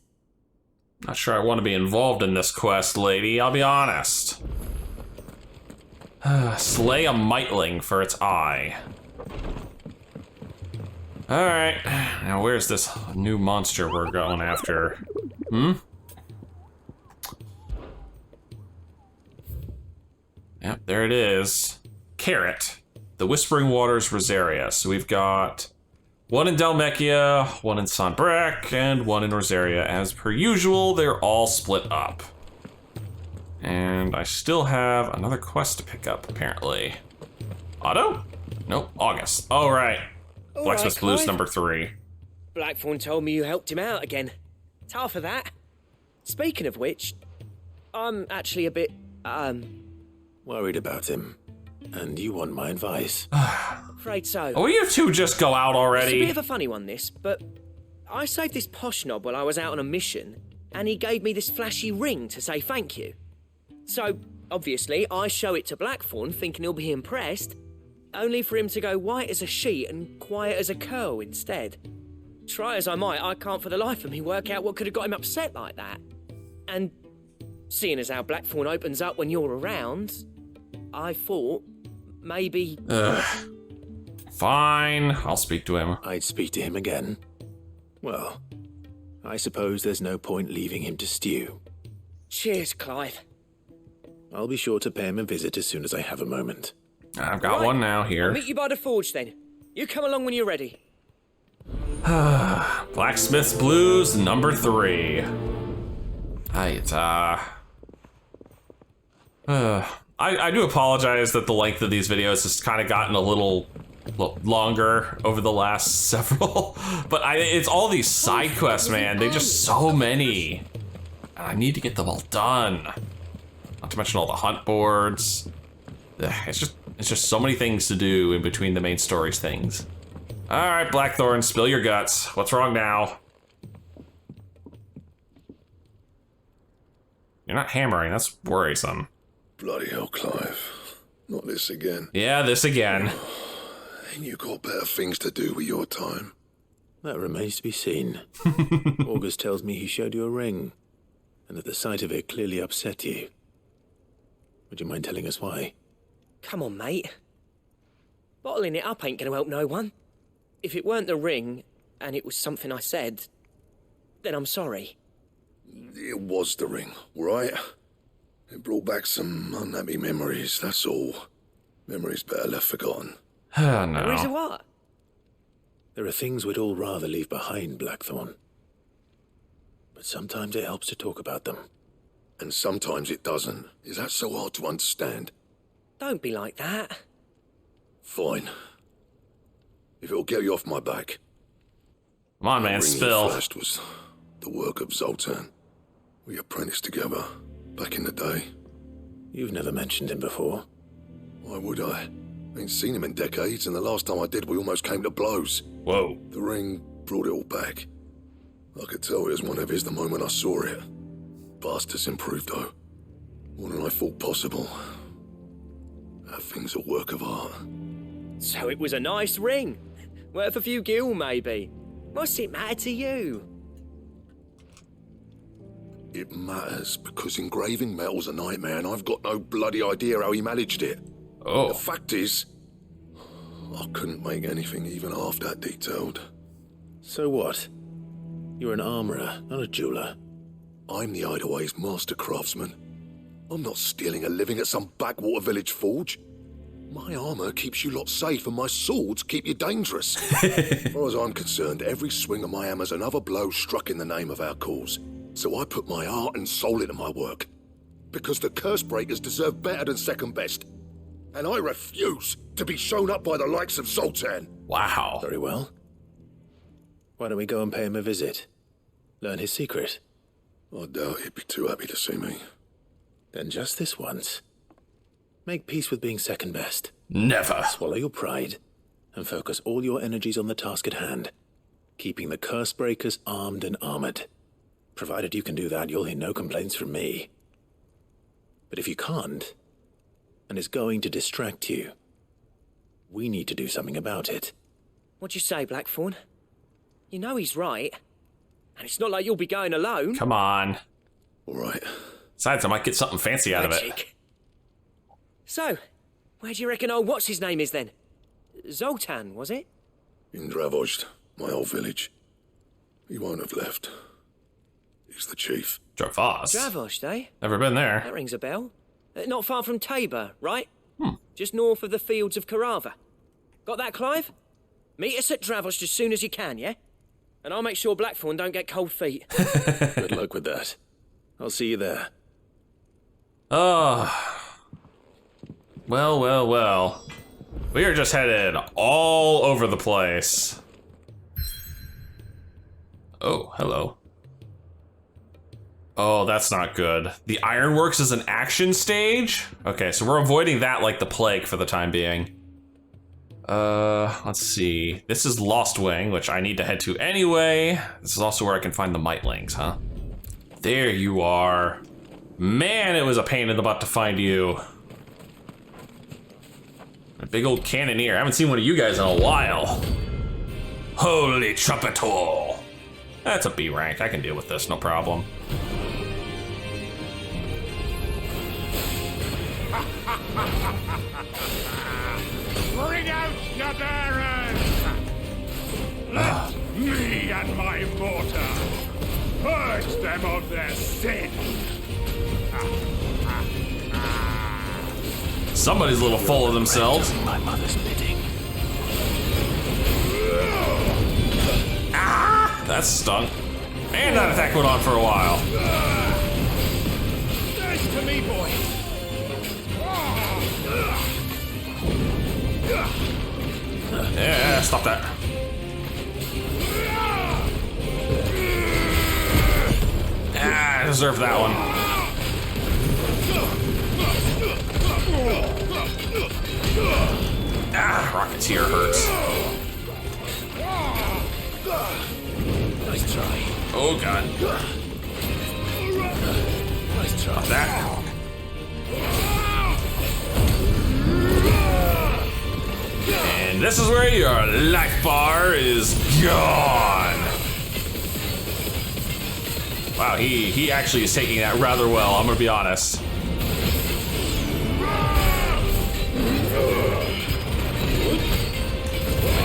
Not sure I want to be involved in this quest, lady. I'll be honest. Slay a mightling for its eye. Alright. Now where's this new monster we're going after? Hmm? Yep, there it is. Carrot. The Whispering Waters Rosaria. So we've got one in Dalmechia, one in Sanbreque, and one in Rosaria. As per usual, they're all split up. And I still have another quest to pick up, apparently. Otto? Nope, August. Oh, right. Blacksmith right, Blues Clive. number 3. Blackthorn told me you helped him out again. It's half of that. Speaking of which, I'm actually a bit, Worried about him. And you want my advice. afraid so. Oh, you two just go out It's a already. bit of a funny one, this, but I saved this posh knob while I was out on a mission, and he gave me this flashy ring to say thank you. So, Obviously, I show it to Blackthorn thinking he'll be impressed, only for him to go white as a sheet and quiet as a curl instead. Try as I might, I can't for the life of me work out what could have got him upset like that. And seeing as how Blackthorn opens up when you're around, I thought maybe... Fine, I'll speak to him. I'd speak to him again. Well, I suppose there's no point leaving him to stew. Cheers, Clive. I'll be sure to pay him a visit as soon as I have a moment. I've got one now here. I'll meet you by the forge then. You come along when you're ready. Blacksmith's Blues number 3. I do apologize that the length of these videos has kind of gotten a little longer over the last several, but it's all these side quests, man. They're just so many, and I need to get them all done. Not to mention all the hunt boards. It's just so many things to do in between the main stories things. All right, Blackthorn, spill your guts. What's wrong now? You're not hammering, that's worrisome. Bloody hell, Clive. Not this again. Yeah, this again. Ain't you got better things to do with your time? That remains to be seen. August tells me he showed you a ring, and that the sight of it clearly upset you. Would you mind telling us why? Come on, mate. Bottling it up ain't gonna help no one. If it weren't the ring, and it was something I said, then I'm sorry. It was the ring, right? It brought back some unhappy memories, that's all. Memories better left forgotten. No. Memories of what? There are things we'd all rather leave behind, Blackthorn. But sometimes it helps to talk about them. And sometimes it doesn't. Is that so hard to understand? Don't be like that. Fine. If it'll get you off my back. Come on, man, spill. The flashed was the work of Zoltan. We apprenticed together back in the day. You've never mentioned him before. Why would I? Ain't seen him in decades, and the last time I did, we almost came to blows. Whoa. The ring brought it all back. I could tell it was one of his the moment I saw it. Bastard's improved, though. More than I thought possible. That thing's a work of art. So it was a nice ring. Worth a few gil, maybe. What's it matter to you? It matters, because engraving metal's a nightmare, and I've got no bloody idea how he managed it. Oh. The fact is, I couldn't make anything even half that detailed. So what? You're an armorer, not a jeweler. I'm the Hideaway's master craftsman. I'm not stealing a living at some backwater village forge. My armor keeps you lot safe, and my swords keep you dangerous. As far as I'm concerned, every swing of my hammer's another blow struck in the name of our cause. So I put my heart and soul into my work. Because the curse breakers deserve better than second best. And I refuse to be shown up by the likes of Zoltan. Wow. Very well. Why don't we go and pay him a visit? Learn his secret. I doubt he'd be too happy to see me. Then just this once. Make peace with being second best. Never. Swallow your pride and focus all your energies on the task at hand. Keeping the curse breakers armed and armored. Provided you can do that, you'll hear no complaints from me. But if you can't, and it's going to distract you, we need to do something about it. What'd you say, Blackthorn? You know he's right. And it's not like you'll be going alone. Come on. All right. Besides, I might get something fancy out of it. So, where do you reckon old what's-his-name is then? Zoltan, was it? In Dravozd, my old village. He won't have left. He's the chief. Dravozd? Dravozd, eh? Never been there. That rings a bell. Not far from Tabor, right? Just north of the fields of Karava. Got that, Clive? Meet us at Dravozd as soon as you can, yeah? And I'll make sure Blackthorn don't get cold feet. Good luck with that. I'll see you there. Oh. Well. We are just headed all over the place. Oh, hello. Oh, that's not good. The Ironworks is an action stage? Okay, so we're avoiding that like the plague for the time being. Let's see. This is Lost Wing, which I need to head to anyway. This is also where I can find the Mightlings, huh? There you are. Man, it was a pain in the butt to find you. A big old cannoneer. I haven't seen one of you guys in a while. Holy trumpetor. That's a B rank. I can deal with this, no problem. Bring out your bearers! Let me and my mortar purge them of their sin! Somebody's a little full of themselves. My mother's bidding. Ah! That stung. And that attack went on for a while. Dance to me, boy! Yeah, stop that. Ah, I deserve that one. Ah, Rocketeer hurts. Nice try. Oh god. Nice try. Stop that. And this is where your life bar is gone. Wow, he actually is taking that rather well, I'm gonna be honest.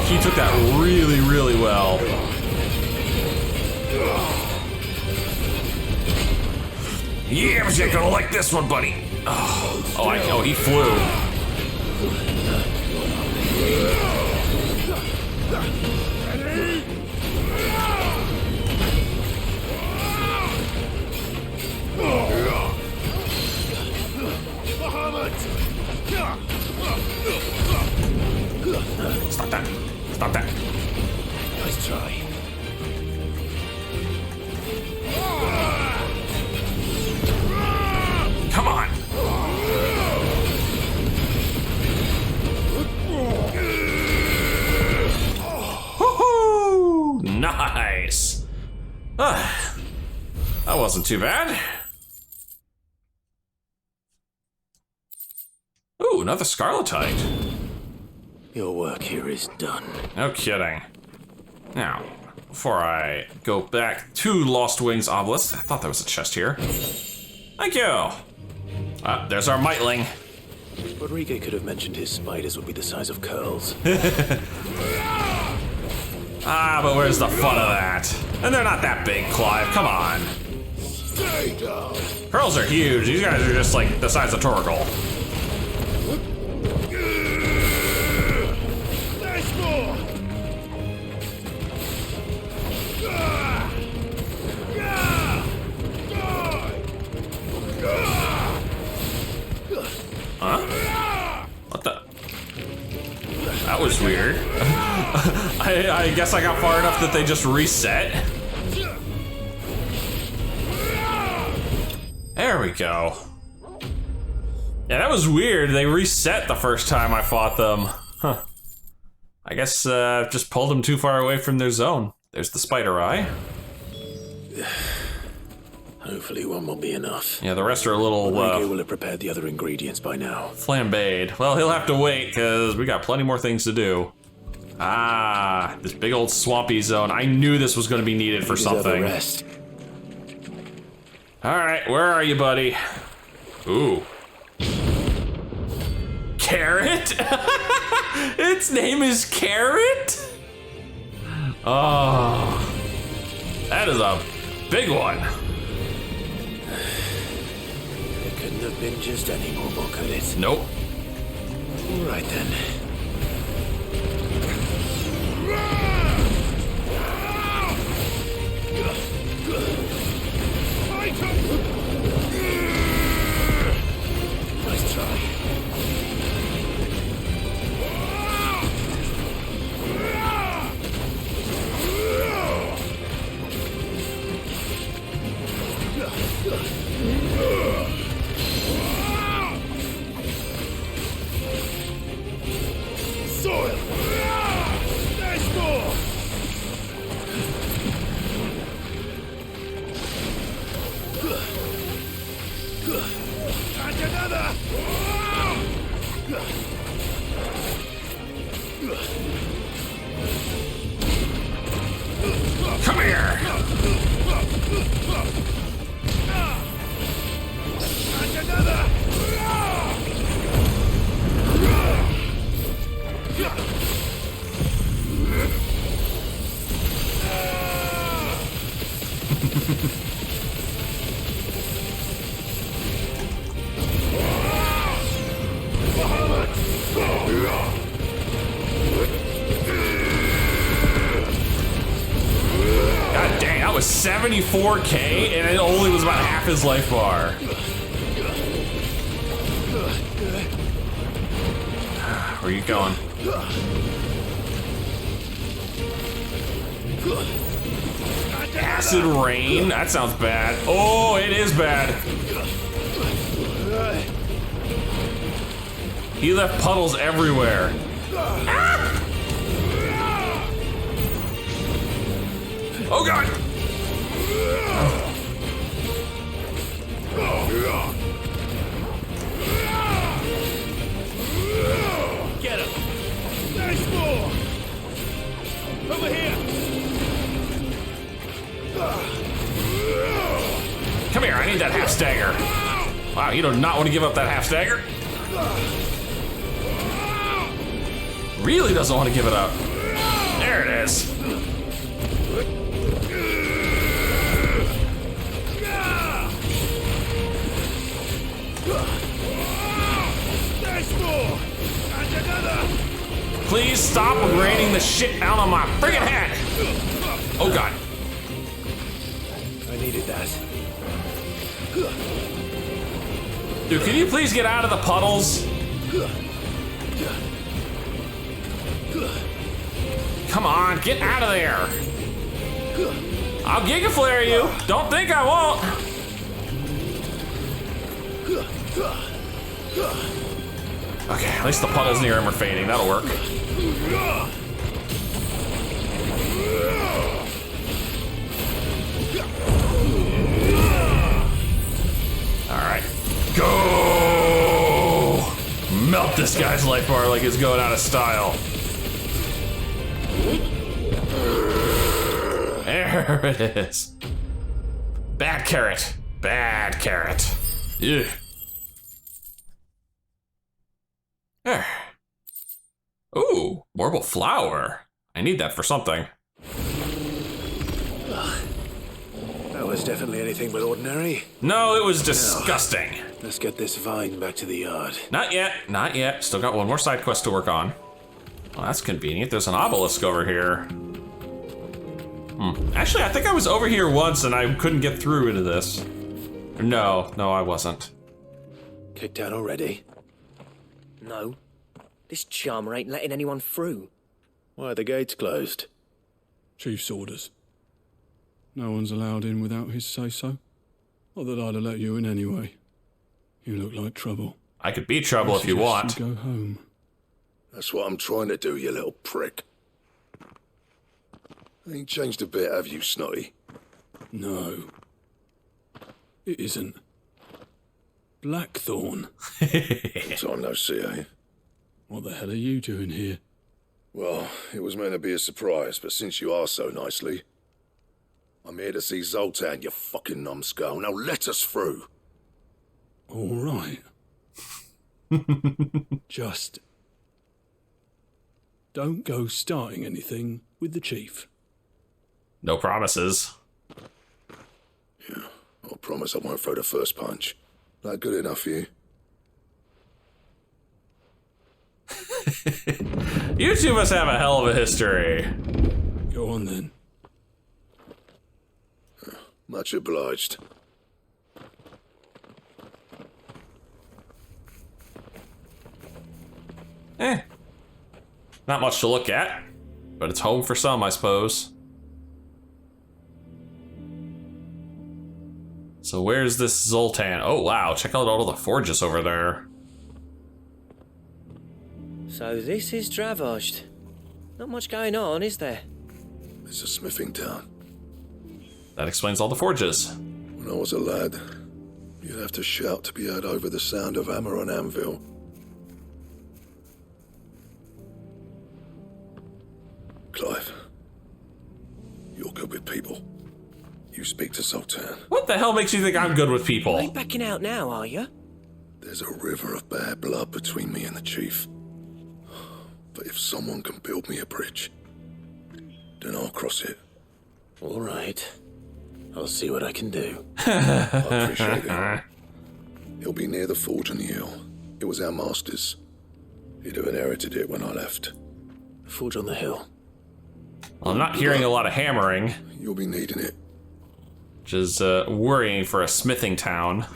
He took that really, really well. Yeah, but you're gonna like this one, buddy. Oh, he flew. Stop that. Stop that. Nice try. Come on. Woohoo! Nice. That wasn't too bad. Ooh, another Scarletite. Your work here is done. No kidding. Now, before I go back to Lost Wings Obelisk, I thought there was a chest here. Thank you. There's our Mightling. Rodrigo could have mentioned his spiders would be the size of curls. But where's the fun of that? And they're not that big, Clive. Come on. Stay down. Curls are huge. These guys are just like the size of Torgal. There's more! Huh? What the? That was weird. I guess I got far enough that they just reset. There we go. Yeah, that was weird. They reset the first time I fought them. Huh. I guess just pulled them too far away from their zone. There's the spider eye. Hopefully one will be enough. Yeah, the rest are a little... Rodrigo will have prepared the other ingredients by now. Flambéed. Well, he'll have to wait, because we got plenty more things to do. Ah, this big old swampy zone. I knew this was going to be needed for something. Rest. Alright, where are you, buddy? Ooh. Carrot? Its name is Carrot? Oh. That is a big one. It couldn't have been just any normal, could it? Nope. All right then. Nice try. Come here! And another! God dang, that was 74k and it only was about half his life bar. Where are you going? Acid rain? That sounds bad. Oh, it is bad. He left puddles everywhere. Ah! Oh god! Get him! There's more! Over here! Come here, I need that half stagger. Wow, you do not want to give up that half stagger. Really doesn't want to give it up. There it is. There's more! And another! Please stop raining the shit out of my friggin' head. Oh god. I needed that. Dude, can you please get out of the puddles? Come on, get out of there. I'll Giga Flare you. Don't think I won't. Okay, at least the puddles near him are fading. That'll work. Alright. Go! Melt this guy's life bar like it's going out of style. There it is. Bad carrot. Bad carrot. Ugh. There. Ooh, marble flower. I need that for something. That was definitely anything but ordinary. No, it was disgusting. Now, let's get this vine back to the yard. Not yet, not yet. Still got one more side quest to work on. Well, that's convenient. There's an obelisk over here. Actually, I think I was over here once and I couldn't get through into this. No, I wasn't. Kicked out already? No. This charmer ain't letting anyone through. Why are the gates closed? Chief's orders. No one's allowed in without his say-so. Not that I'd have let you in anyway. You look like trouble. I could be trouble if you want. Go home. That's what I'm trying to do, you little prick. Ain't changed a bit, have you, Snotty? No. It isn't. Blackthorn. Long time no see, eh? What the hell are you doing here? Well, it was meant to be a surprise, but since you are so nicely, I'm here to see Zoltan, you fucking numbskull. Now let us through. All right. Just don't go starting anything with the chief. No promises. Yeah, I'll promise I won't throw the first punch. That good enough for you? You two must have a hell of a history. Go on then. Much obliged. Not much to look at, but it's home for some, I suppose. So where's this Zoltan? Oh wow, check out all the forges over there. So this is Dravaged. Not much going on, is there? It's a smithing town. That explains all the forges. When I was a lad, you'd have to shout to be heard over the sound of hammer on anvil. people. You speak to Sultan. What the hell makes you think I'm good with people? You ain't backing out now, are you? There's a river of bad blood between me and the chief. But if someone can build me a bridge, then I'll cross it. All right. I'll see what I can do. I appreciate it. It'll be near the forge on the hill. It was our master's. He'd have inherited it when I left. Forge on the hill. Well, I'm not hearing a lot of hammering. You'll be needing it. Which is worrying for a smithing town.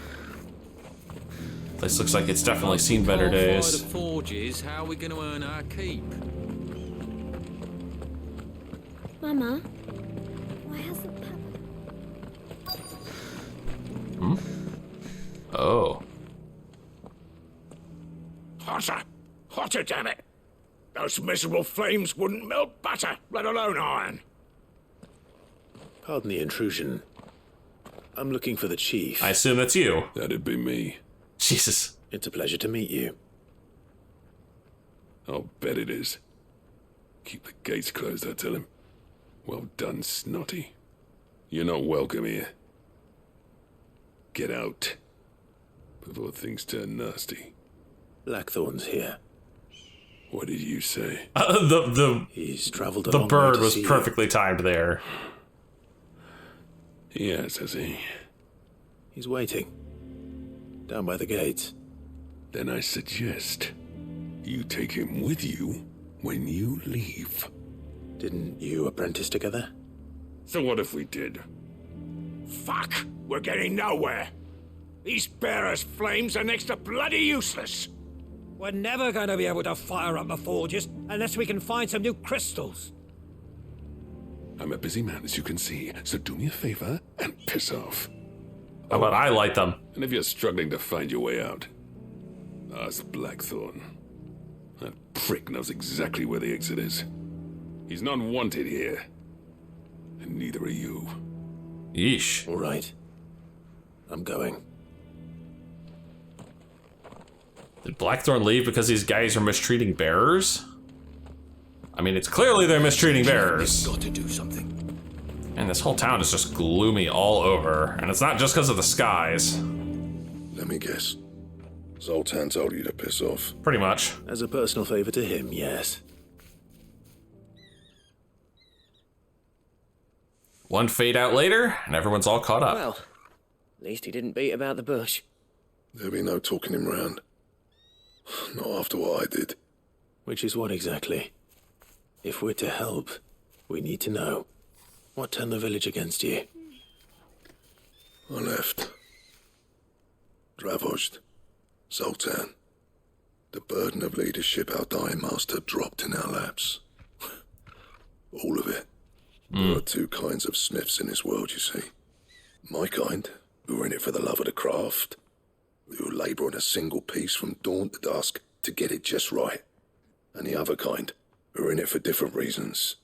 This looks like it's definitely seen better days. The forges, how are we going to earn our keep? Mama, why hasn't Papa... Hmm? Oh. Hotter! Hotter, damn it! Those miserable flames wouldn't melt butter, let alone iron. Pardon the intrusion. I'm looking for the chief. I assume that's you. That'd be me. Jesus. It's a pleasure to meet you. I'll bet it is. Keep the gates closed, I tell him. Well done, Snotty. You're not welcome here. Get out. Before things turn nasty. Blackthorn's here. What did you say? He's traveled a the long bird way to was see perfectly timed there. Yes, has he? He's waiting. Down by the gates. Then I suggest you take him with you when you leave. Didn't you apprentice together? So what if we did? Fuck! We're getting nowhere. These bearers' flames are next to bloody useless. We're never going to be able to fire up the forges unless we can find some new crystals. I'm a busy man, as you can see, so do me a favor and piss off. How about I light them? And if you're struggling to find your way out, ask Blackthorn. That prick knows exactly where the exit is. He's not wanted here. And neither are you. Yeesh. All right. I'm going. Did Blackthorn leave because these guys are mistreating bearers? I mean, it's clearly they're mistreating bearers. Got to do something. And this whole town is just gloomy all over. And it's not just because of the skies. Let me guess. Zoltan told you to piss off. Pretty much. As a personal favor to him, yes. One fade out later, and everyone's all caught up. Well, at least he didn't beat about the bush. There'll be no talking him round. Not after what I did. Which is what exactly? If we're to help, we need to know. What turned the village against you? I left. Dravozd. Zoltan. The burden of leadership our dying master dropped in our laps. All of it. There are two kinds of smiths in this world, you see. My kind, who are in it for the love of the craft, who labour on a single piece from dawn to dusk to get it just right. And the other kind, who are in it for different reasons.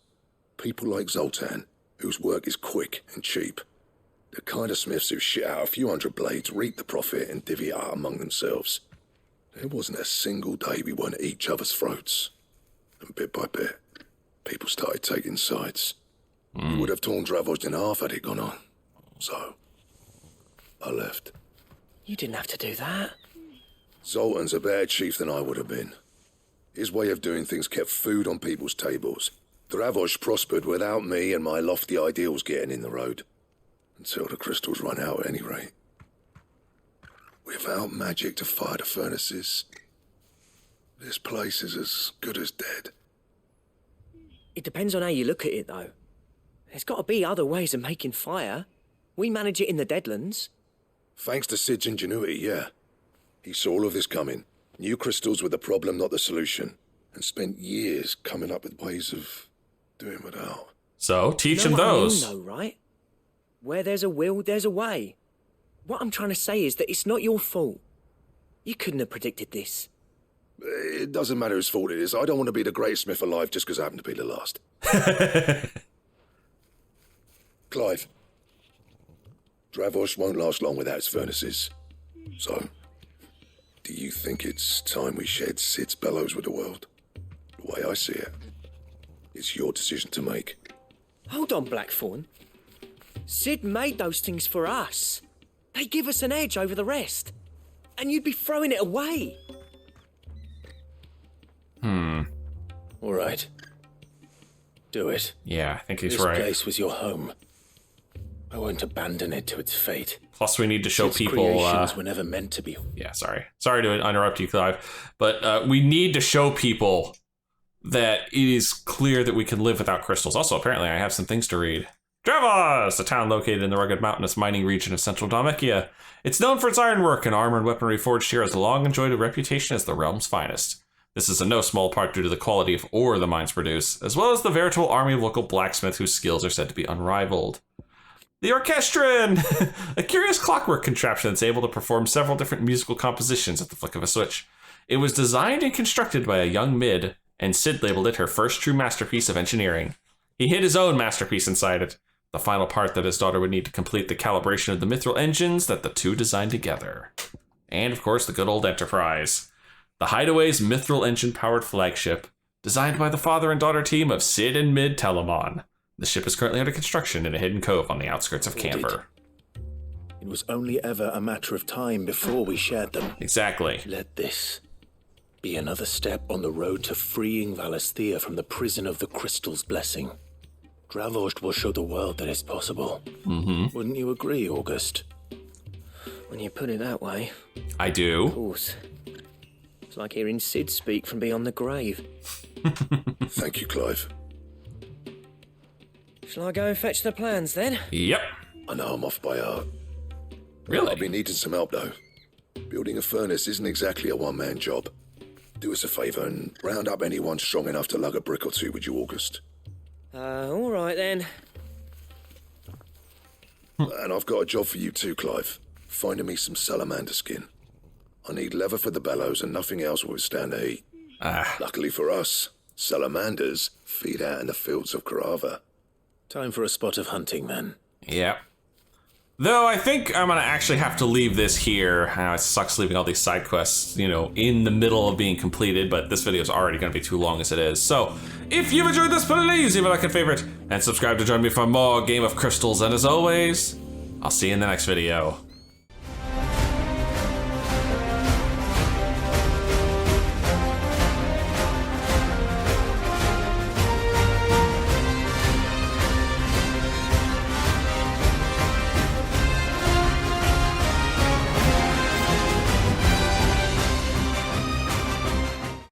People like Zoltan, whose work is quick and cheap. The kind of smiths who shit out a few hundred blades, reap the profit, and divvy it out among themselves. There wasn't a single day we weren't at each other's throats. And bit by bit, people started taking sides. We would have torn Dravozd in half had it gone on. So, I left. You didn't have to do that. Zoltan's a better chief than I would have been. His way of doing things kept food on people's tables. Dravozd prospered without me and my lofty ideals getting in the road. Until the crystals run out at any rate. Without magic to fire the furnaces, this place is as good as dead. It depends on how you look at it, though. There's got to be other ways of making fire. We manage it in the Deadlands. Thanks to Sid's ingenuity, yeah. He saw all of this coming. New crystals were the problem, not the solution. And spent years coming up with ways of doing without. So, teach him what those. I mean, though, right? Where there's a will, there's a way. What I'm trying to say is that it's not your fault. You couldn't have predicted this. It doesn't matter whose fault it is. I don't want to be the greatest smith alive just because I happen to be the last. Clive. Dravozd won't last long without its furnaces. So, do you think it's time we shed Sid's bellows with the world? The way I see it, it's your decision to make. Hold on, Blackthorn. Sid made those things for us. They give us an edge over the rest. And you'd be throwing it away. All right. Do it. Yeah, I think he's this right. This place was your home. I won't abandon it to its fate. Plus, we need to show Its people. creations were never meant to be. Yeah, sorry to interrupt you, Clive, but we need to show people that it is clear that we can live without crystals. Also, apparently, I have some things to read. Dravos, a town located in the rugged mountainous mining region of central Dalmekia. It's known for its ironwork, and armor and weaponry forged here has long enjoyed a reputation as the realm's finest. This is in no small part due to the quality of ore the mines produce, as well as the veritable army of local blacksmiths whose skills are said to be unrivaled. The orchestron! A curious clockwork contraption that's able to perform several different musical compositions at the flick of a switch. It was designed and constructed by a young mid, and Sid labeled it her first true masterpiece of engineering. He hid his own masterpiece inside it, the final part that his daughter would need to complete the calibration of the mithril engines that the two designed together. And, of course, the good old Enterprise. The Hideaway's mithril engine-powered flagship, designed by the father and daughter team of Sid and Mid Telemon. The ship is currently under construction in a hidden cove on the outskirts of KANVER. It was only ever a matter of time before we shared them. Exactly. Let this be another step on the road to freeing Valisthea from the prison of the Crystal's blessing. Dravos will show the world that it's possible. Wouldn't you agree, August? When you put it that way. I do. Of course. It's like hearing Sid speak from beyond the grave. Thank you, Clive. Shall I go and fetch the plans then? Yep. I know I'm off by heart. Really? I'll be needing some help though. Building a furnace isn't exactly a one-man job. Do us a favour and round up anyone strong enough to lug a brick or two, would you, August? All right then. And I've got a job for you too, Clive. Finding me some salamander skin. I need leather for the bellows and nothing else will withstand the heat. Luckily for us, salamanders feed out in the fields of Karava. Time for a spot of hunting, then. Yeah. Though I think I'm going to actually have to leave this here. It sucks leaving all these side quests, in the middle of being completed, but this video is already going to be too long as it is. So, if you've enjoyed this, please leave a like and favorite, and subscribe to join me for more Game of Crystals. And as always, I'll see you in the next video.